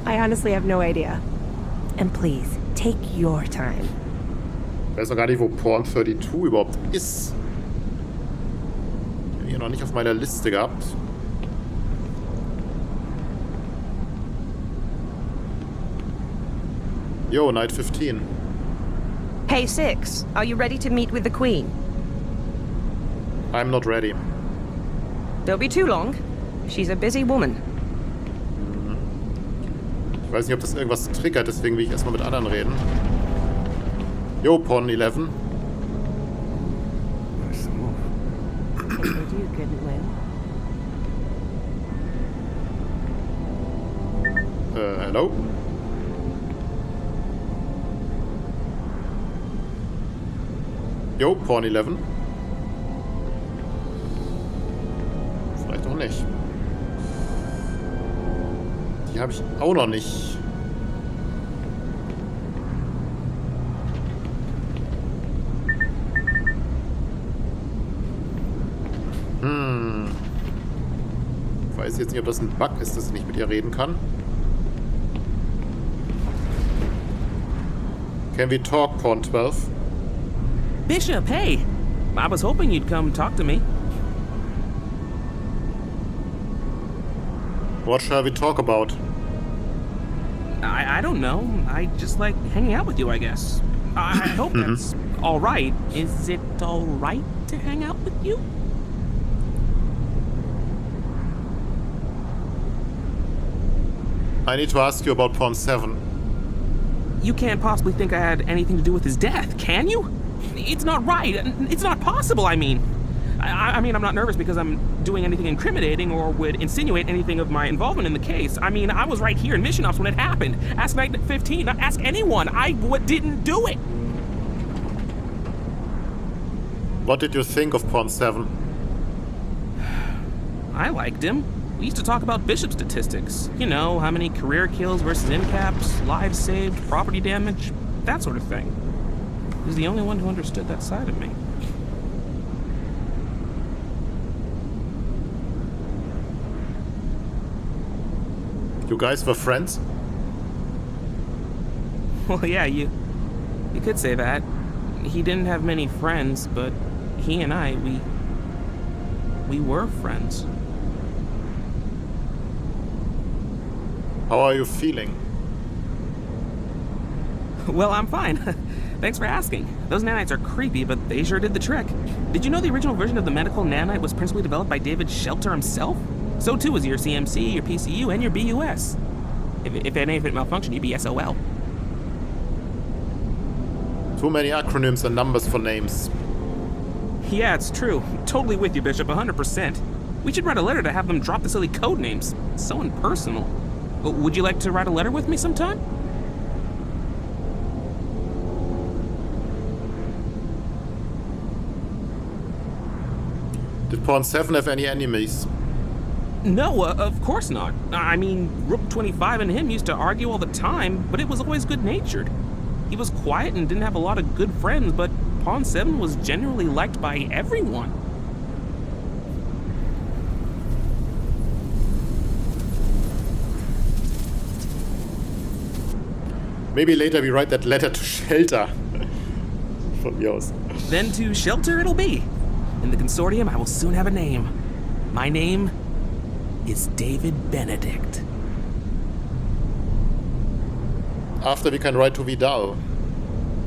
I honestly have no idea. And please, take your time. Ich weiß noch gar nicht, wo Pawn 32 überhaupt ist. Ich habe ihn hier noch nicht auf meiner Liste gehabt. Yo, Night 15. Hey, 6, are you ready to meet with the Queen? I'm not ready. Don't be too long. She's a busy woman. Ich weiß nicht, ob das irgendwas triggert, deswegen will ich erstmal mit anderen reden. Yo, Pawn 11. Figured you couldn't win. Hello? Yo, Pawn 11. Vielleicht auch nicht. Die habe ich auch noch nicht. Ich weiß jetzt nicht, ob das ein Bug ist, dass ich nicht mit ihr reden kann. Can we talk, Pawn 12? Bishop, hey! I was hoping you'd come talk to me. What shall we talk about? I don't know. I just like hanging out with you, I guess. I hope that's all right. Is it all right to hang out with you? I need to ask you about Pawn 7. You can't possibly think I had anything to do with his death, can you? It's not right. It's not possible, I mean. I mean, I'm not nervous because I'm doing anything incriminating or would insinuate anything of my involvement in the case. I mean, I was right here in Mission Ops when it happened. Ask Night 15. Ask anyone. I didn't do it. What did you think of Pawn 7? I liked him. We used to talk about Bishop statistics. You know, how many career kills versus in-caps, lives saved, property damage, that sort of thing. He was the only one who understood that side of me. You guys were friends? Well, yeah, you could say that. He didn't have many friends, but he and I, we were friends. How are you feeling? Well, I'm fine. Thanks for asking. Those nanites are creepy, but they sure did the trick. Did you know the original version of the medical nanite was principally developed by David Shelter himself? So too was your CMC, your PCU, and your BUS. If any of it malfunctioned, you'd be SOL. Too many acronyms and numbers for names. Yeah, it's true. Totally with you, Bishop, 100%. We should write a letter to have them drop the silly code names. It's so impersonal. Would you like to write a letter with me sometime? Did Pawn 7 have any enemies? No, of course not. I mean, Rook 25 and him used to argue all the time, but it was always good-natured. He was quiet and didn't have a lot of good friends, but Pawn 7 was generally liked by everyone. Maybe later we write that letter to Shelter. Von mir aus. Then to Shelter it'll be. In the Consortium, I will soon have a name. My name is David Benedict. After we can write to Vidal.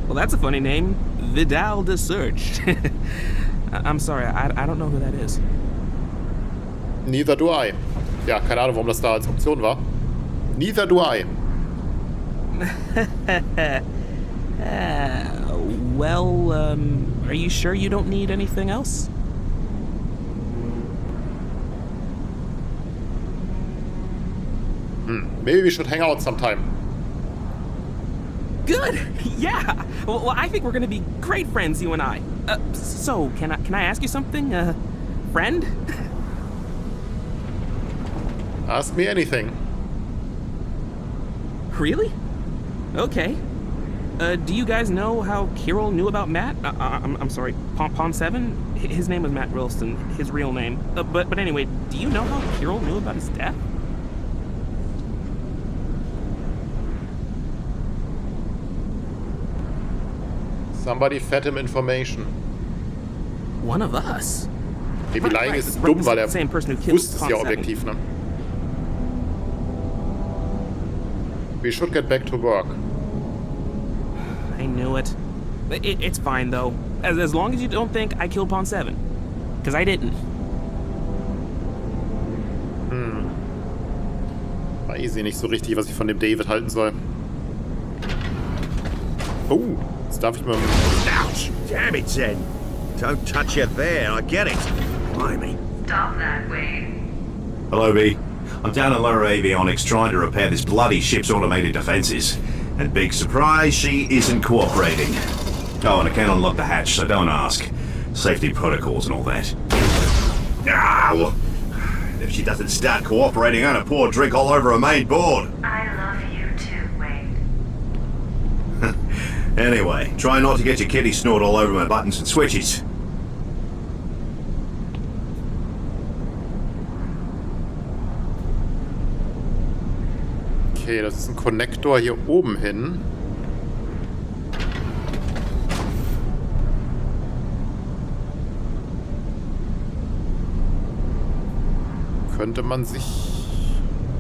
Well, that's a funny name. Vidal de Search. I'm sorry, I don't know who that is. Neither do I. Ja, keine Ahnung, warum das da als Option war. Neither do I. Well, are you sure you don't need anything else? Maybe we should hang out sometime. Good! Yeah! Well, I think we're gonna be great friends, you and I. So, can I ask you something, friend? Ask me anything. Really? Okay. Do you guys know how Kirill knew about Matt? I'm sorry, Pawn 7? His name was Matt Wilson, his real name. But anyway, do you know how Kirill knew about his death? Somebody fed him information. One of us? Maybe lying ist dumm, weil er wusste es ja objektiv, ne? We should get back to work. I knew it. It's fine, though. As long as you don't think I killed Pawn 7. Because I didn't. Weiß ich nicht so richtig, was ich von dem David halten soll. Oh, jetzt darf ich mal... Ouch! Damn it, Zen! Don't touch it there, I get it. Blimey. Stop that, Wade. Hello, B. I'm down in Lower Avionics trying to repair this bloody ship's automated defenses. And big surprise, she isn't cooperating. Oh, and I can't unlock the hatch, so don't ask. Safety protocols and all that. Ah, if she doesn't start cooperating, I'm gonna pour drink all over her main board. I love you too, Wade. Anyway, try not to get your kitty snort all over my buttons and switches. Okay, das ist ein Konnektor hier oben hin.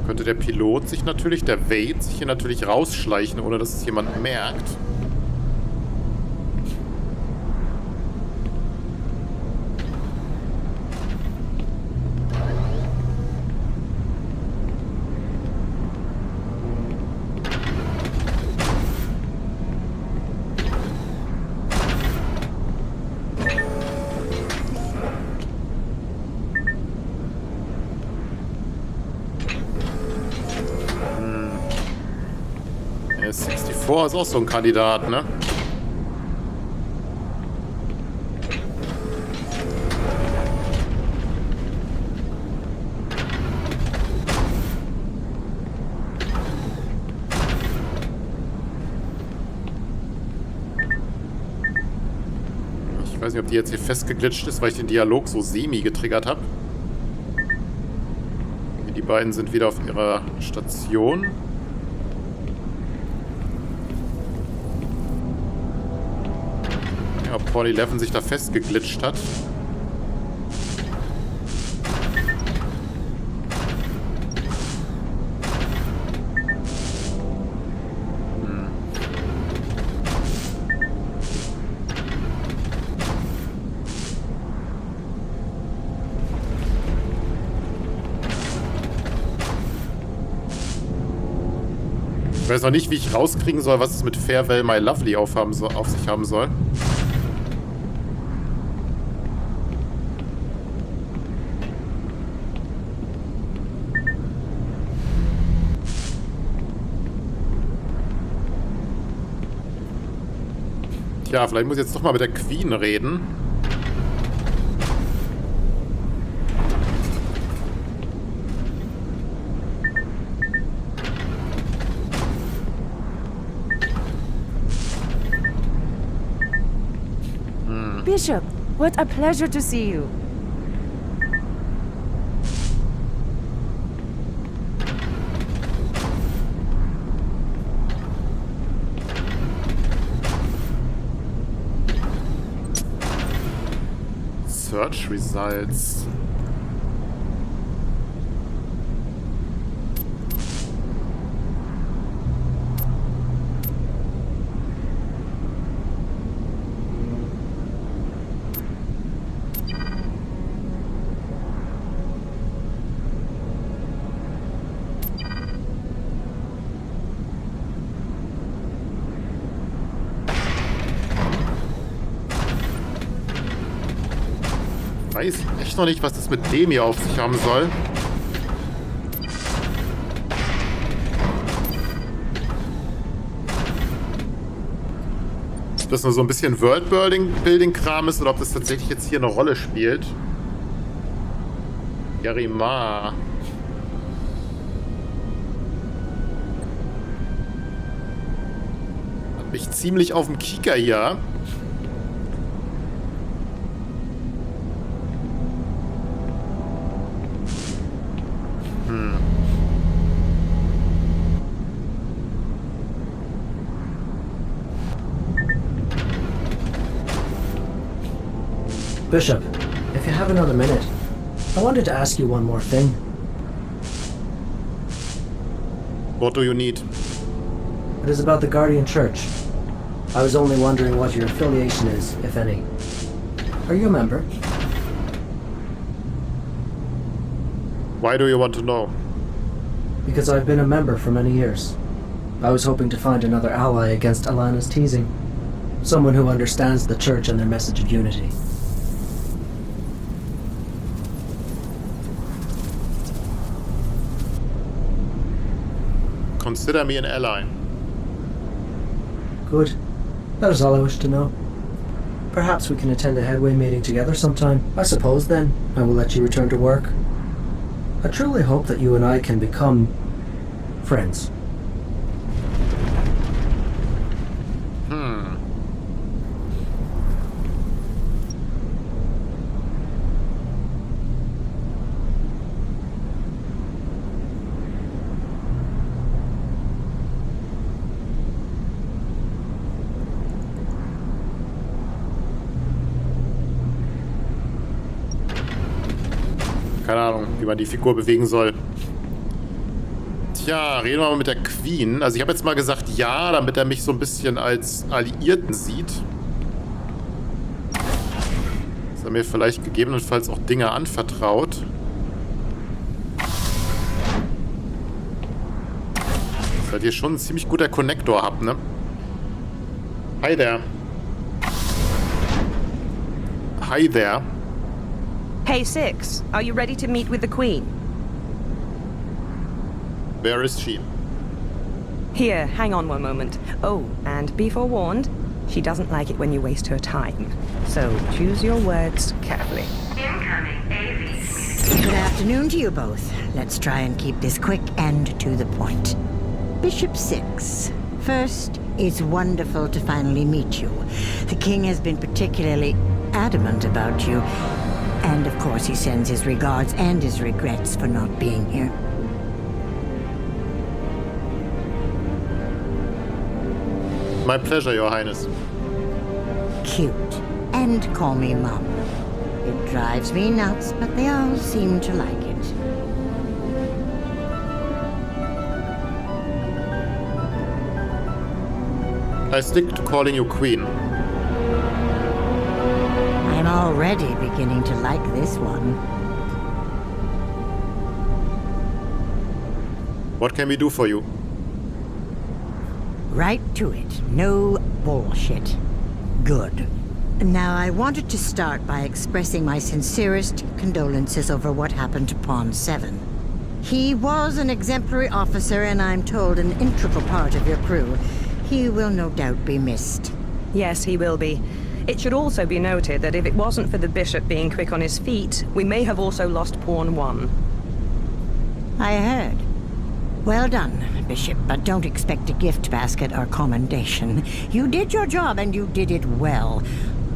Könnte der Pilot sich natürlich, der Wade, sich hier natürlich rausschleichen, ohne dass es jemand merkt. S64 ist auch so ein Kandidat, ne? Ich weiß nicht, ob die jetzt hier festgeglitscht ist, weil ich den Dialog so semi getriggert habe. Die beiden sind wieder auf ihrer Station. Ob Paul 11 sich da festgeglitscht hat. Ich weiß noch nicht, wie ich rauskriegen soll, was es mit Farewell My Lovely auf sich haben soll. Ja, vielleicht muss ich jetzt doch mal mit der Queen reden. Bishop, what a pleasure to see you. Search Results. Ich weiß echt noch nicht, was das mit dem hier auf sich haben soll. Ob das nur so ein bisschen Worldbuilding-Kram ist oder ob das tatsächlich jetzt hier eine Rolle spielt. Yarima. Hat mich ziemlich auf dem Kieker hier. Bishop, if you have another minute, I wanted to ask you one more thing. What do you need? It is about the Guardian Church. I was only wondering what your affiliation is, if any. Are you a member? Why do you want to know? because I've been a member for many years. I was hoping to find another ally against Alana's teasing. Someone who understands the Church and their message of unity. Consider me an ally. Good. That is all I wish to know. Perhaps we can attend a headway meeting together sometime. I suppose then I will let you return to work. I truly hope that you and I can become friends. Keine Ahnung, wie man die Figur bewegen soll. Tja, reden wir mal mit der Queen. Also ich habe jetzt mal gesagt ja, damit er mich so ein bisschen als Alliierten sieht. Dass er mir vielleicht gegebenenfalls auch Dinge anvertraut. Dass ich hier schon ein ziemlich guter Connector habe, ne? Hi there. Hi there. Hey, Six, are you ready to meet with the Queen? Where is she? Here, hang on one moment. Oh, and be forewarned, she doesn't like it when you waste her time. So, choose your words carefully. Good afternoon to you both. Let's try and keep this quick and to the point. Bishop 6. First, it's wonderful to finally meet you. The king has been particularly adamant about you. And of course he sends his regards and his regrets for not being here. My pleasure, Your Highness. Cute. And call me Mum. It drives me nuts, but they all seem to like it. I stick to calling you Queen. I'm already beginning to like this one. What can we do for you? Right to it. No bullshit. Good. Now, I wanted to start by expressing my sincerest condolences over what happened to Pawn 7. He was an exemplary officer, and I'm told an integral part of your crew. He will no doubt be missed. Yes, he will be. It should also be noted that if it wasn't for the bishop being quick on his feet, we may have also lost Pawn 1. I heard. Well done, Bishop, but don't expect a gift basket or commendation. You did your job, and you did it well.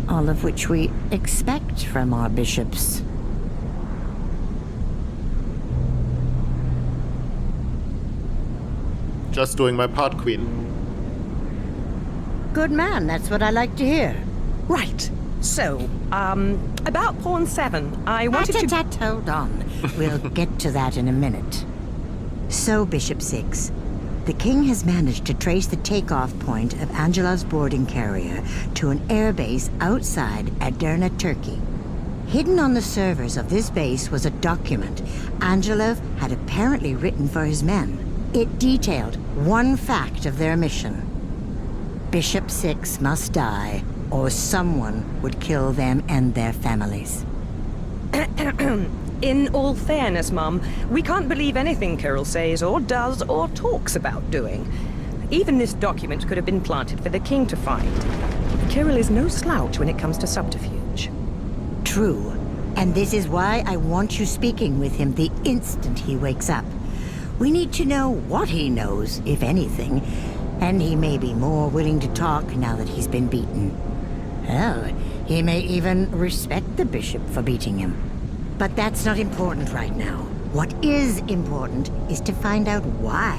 All of which we expect from our bishops. Just doing my part, Queen. Good man, that's what I like to hear. Right. So, about Pawn 7, I wanted to... Hold on. We'll get to that in a minute. So, Bishop 6, the king has managed to trace the takeoff point of Angela's boarding carrier to an airbase outside Edirne, Turkey. Hidden on the servers of this base was a document Angelov had apparently written for his men. It detailed one fact of their mission. Bishop 6 must die, or someone would kill them and their families. In all fairness, Mum, we can't believe anything Kirill says or does or talks about doing. Even this document could have been planted for the king to find. Kirill is no slouch when it comes to subterfuge. True. And this is why I want you speaking with him the instant he wakes up. We need to know what he knows, if anything, and he may be more willing to talk now that he's been beaten. Hell, he may even respect the bishop for beating him. But that's not important right now. What is important is to find out why.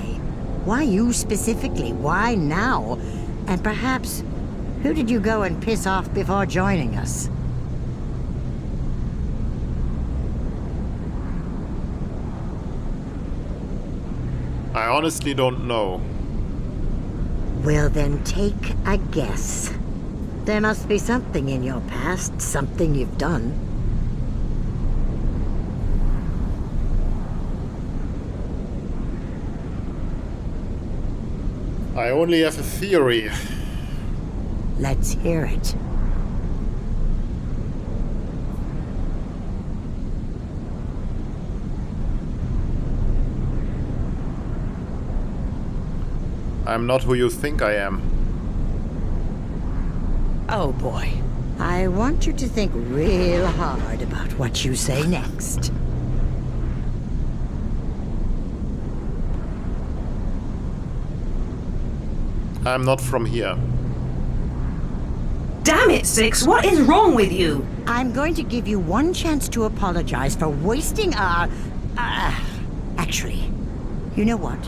Why you specifically? Why now? And perhaps, who did you go and piss off before joining us? I honestly don't know. Well, then take a guess. There must be something in your past, something you've done. I only have a theory. Let's hear it. I'm not who you think I am. Oh boy. I want you to think real hard about what you say next. I'm not from here. Damn it, Six! What is wrong with you? I'm going to give you one chance to apologize for wasting our... actually, you know what?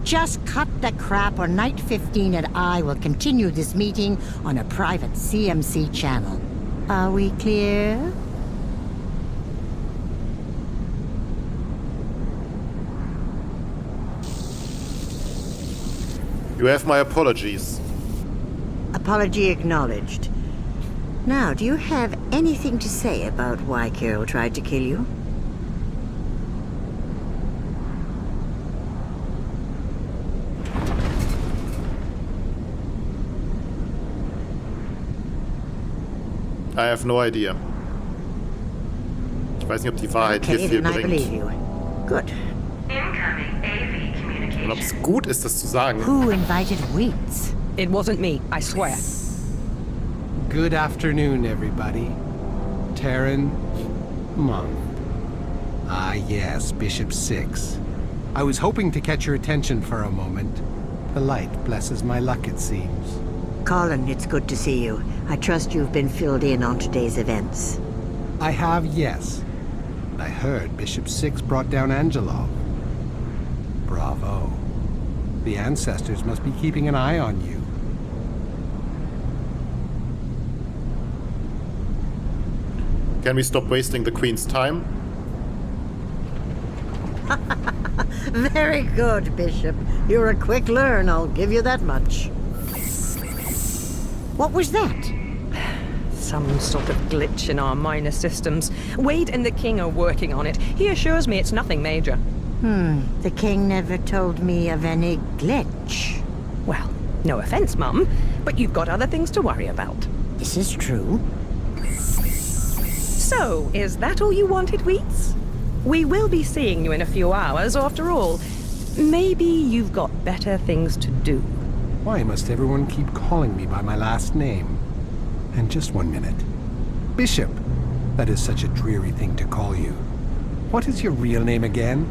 Just cut the crap or Night 15 and I will continue this meeting on a private CMC channel. Are we clear? You have my apologies. Apology acknowledged. Now, do you have anything to say about why Carol tried to kill you? I have no idea. Ich weiß nicht, ob die Wahrheit hier viel I believe bringt. you. Good. Und ob es gut ist, das zu sagen. Who invited Weeds? It wasn't me, I swear. Good afternoon, everybody. Terran Monk. Ah, yes, Bishop 6. I was hoping to catch your attention for a moment. The light blesses my luck, it seems. Colin, it's good to see you. I trust you've been filled in on today's events. I have, yes. I heard Bishop 6 brought down Angelov. Bravo. The ancestors must be keeping an eye on you. Can we stop wasting the Queen's time? Very good, Bishop. You're a quick learn, I'll give you that much. What was that? Some sort of glitch in our minor systems. Wade and the King are working on it. He assures me it's nothing major. The King never told me of any glitch. Well, no offense, Mum, but you've got other things to worry about. This is true. So, is that all you wanted, Wheats? We will be seeing you in a few hours, after all. Maybe you've got better things to do. Why must everyone keep calling me by my last name? And just 1 minute. Bishop. That is such a dreary thing to call you. What is your real name again?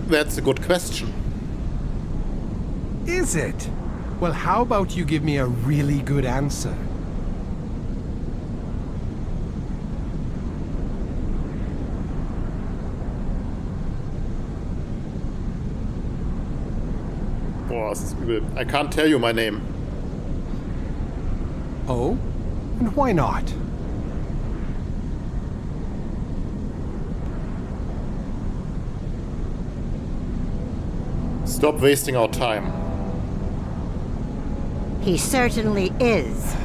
That's a good question. Is it? Well, how about you give me a really good answer? Boah, das ist übel. I can't tell you my name. Oh? And why not? Stop wasting our time. He certainly is.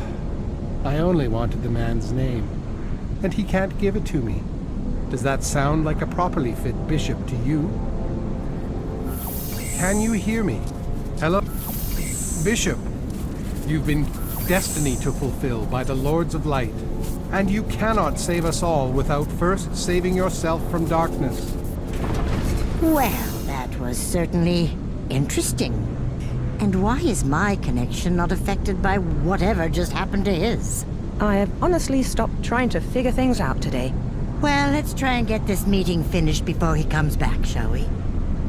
I only wanted the man's name, and he can't give it to me. Does that sound like a properly fit bishop to you? Can you hear me? Hello? Bishop, you've been destiny to fulfill by the Lords of Light, and you cannot save us all without first saving yourself from darkness. Well, that was certainly interesting. And why is my connection not affected by whatever just happened to his? I have honestly stopped trying to figure things out today. Well, let's try and get this meeting finished before he comes back, shall we?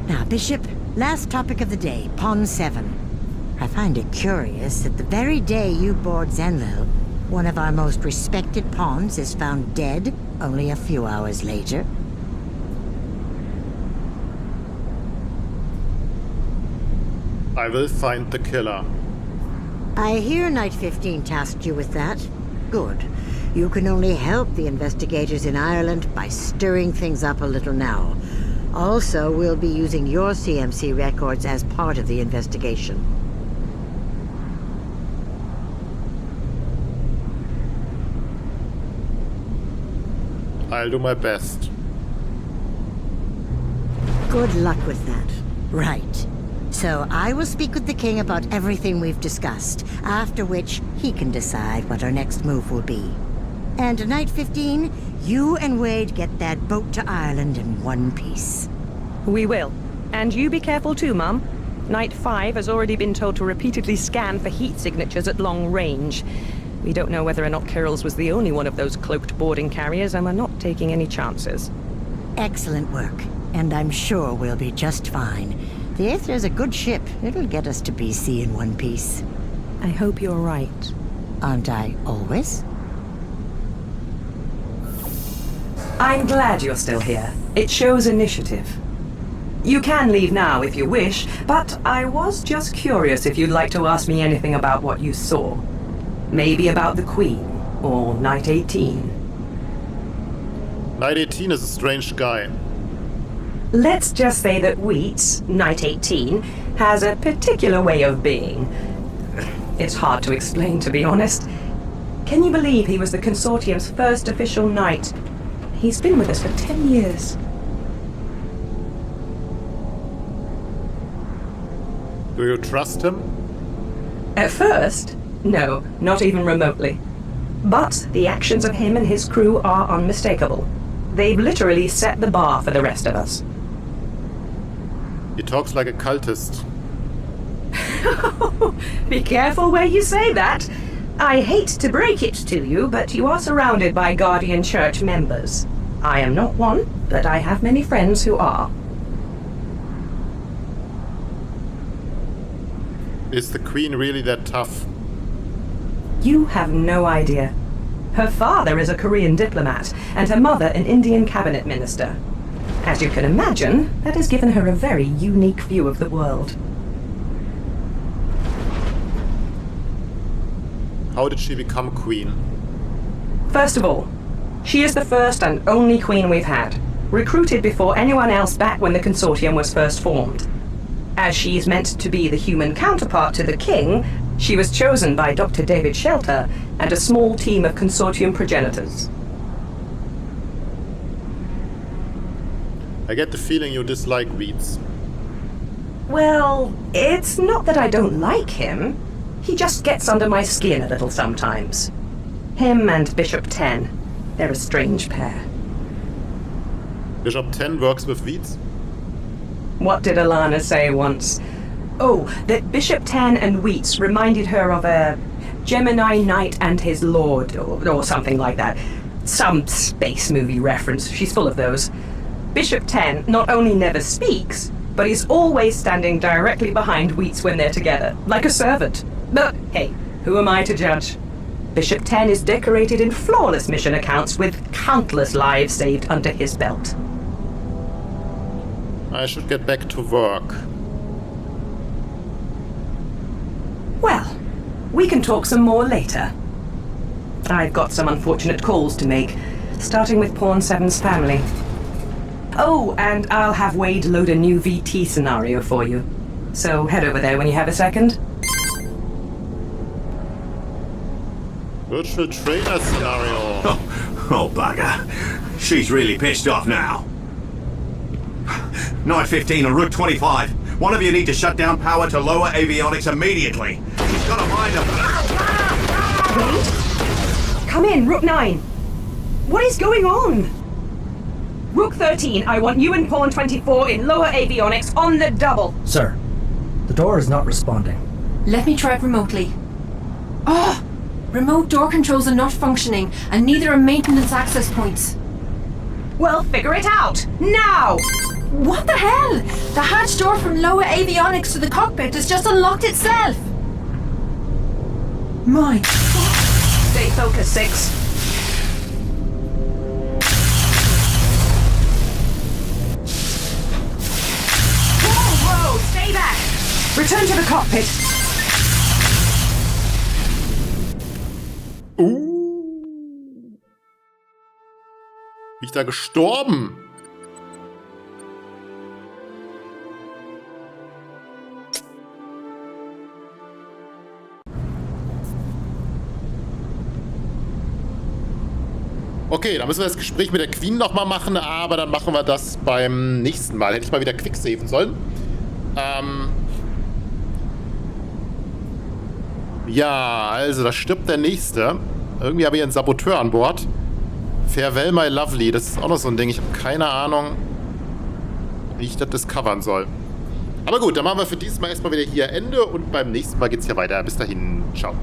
Now, Bishop, last topic of the day, Pawn 7. I find it curious that the very day you board Zenlil, one of our most respected pawns is found dead only a few hours later. I will find the killer. I hear Night 15 tasked you with that. Good. You can only help the investigators in Ireland by stirring things up a little now. Also, we'll be using your CMC records as part of the investigation. I'll do my best. Good luck with that. Right. So I will speak with the king about everything we've discussed, after which he can decide what our next move will be. And night 15, you and Wade get that boat to Ireland in one piece. We will. And you be careful too, Mum. Night 5 has already been told to repeatedly scan for heat signatures at long range. We don't know whether or not Kirill's was the only one of those cloaked boarding carriers, and we're not taking any chances. Excellent work. And I'm sure we'll be just fine. The Aether's a good ship. It'll get us to BC in one piece. I hope you're right. Aren't I always? I'm glad you're still here. It shows initiative. You can leave now if you wish, but I was just curious if you'd like to ask me anything about what you saw. Maybe about the Queen, or Night 18. Night 18 is a strange guy. Let's just say that Wheats, Night 18, has a particular way of being. It's hard to explain, to be honest. Can you believe he was the Consortium's first official knight? He's been with us for 10 years. Do you trust him? At first, no, not even remotely. But the actions of him and his crew are unmistakable. They've literally set the bar for the rest of us. He talks like a cultist. Be careful where you say that. I hate to break it to you, but you are surrounded by Guardian Church members. I am not one, but I have many friends who are. Is the Queen really that tough? You have no idea. Her father is a Korean diplomat, and her mother an Indian cabinet minister. As you can imagine, that has given her a very unique view of the world. How did she become queen? First of all, she is the first and only queen we've had, recruited before anyone else back when the Consortium was first formed. As she's meant to be the human counterpart to the king, she was chosen by Dr. David Shelter and a small team of Consortium progenitors. I get the feeling you dislike Wheats. Well, it's not that I don't like him. He just gets under my skin a little sometimes. Him and Bishop 10. They're a strange pair. Bishop 10 works with Wheats? What did Alana say once? Oh, that Bishop 10 and Wheats reminded her of a Gemini Knight and his Lord, or something like that. Some space movie reference. She's full of those. Bishop 10 not only never speaks, but is always standing directly behind Wheats when they're together, like a servant. But hey, who am I to judge? Bishop 10 is decorated in flawless mission accounts with countless lives saved under his belt. I should get back to work. Well, we can talk some more later. I've got some unfortunate calls to make, starting with Pawn 7's family. Oh, and I'll have Wade load a new VT scenario for you. So head over there when you have a second. Virtual trainer scenario. Oh, bugger. She's really pissed off now. Night 15 on Route 25. One of you need to shut down power to lower avionics immediately. She's got a mind of... Wade? Come in, Rook 9. What is going on? Rook 13, I want you and Pawn 24 in lower avionics on the double. Sir, the door is not responding. Let me try it remotely. Oh! Remote door controls are not functioning, and neither are maintenance access points. Well, figure it out! Now! What the hell? The hatch door from lower avionics to the cockpit has just unlocked itself! My... Stay focused, 6. Whoa! Stay back! Return to the cockpit. Bin ich da gestorben? Okay, dann müssen wir das Gespräch mit der Queen nochmal machen, aber dann machen wir das beim nächsten Mal. Hätte ich mal wieder quicksaven sollen. Ja, also da stirbt der Nächste. Irgendwie habe ich einen Saboteur an Bord. Farewell, my lovely. Das ist auch noch so ein Ding. Ich habe keine Ahnung, wie ich das discovern soll. Aber gut, dann machen wir für dieses Mal erstmal wieder hier Ende und beim nächsten Mal geht's hier weiter. Bis dahin, ciao.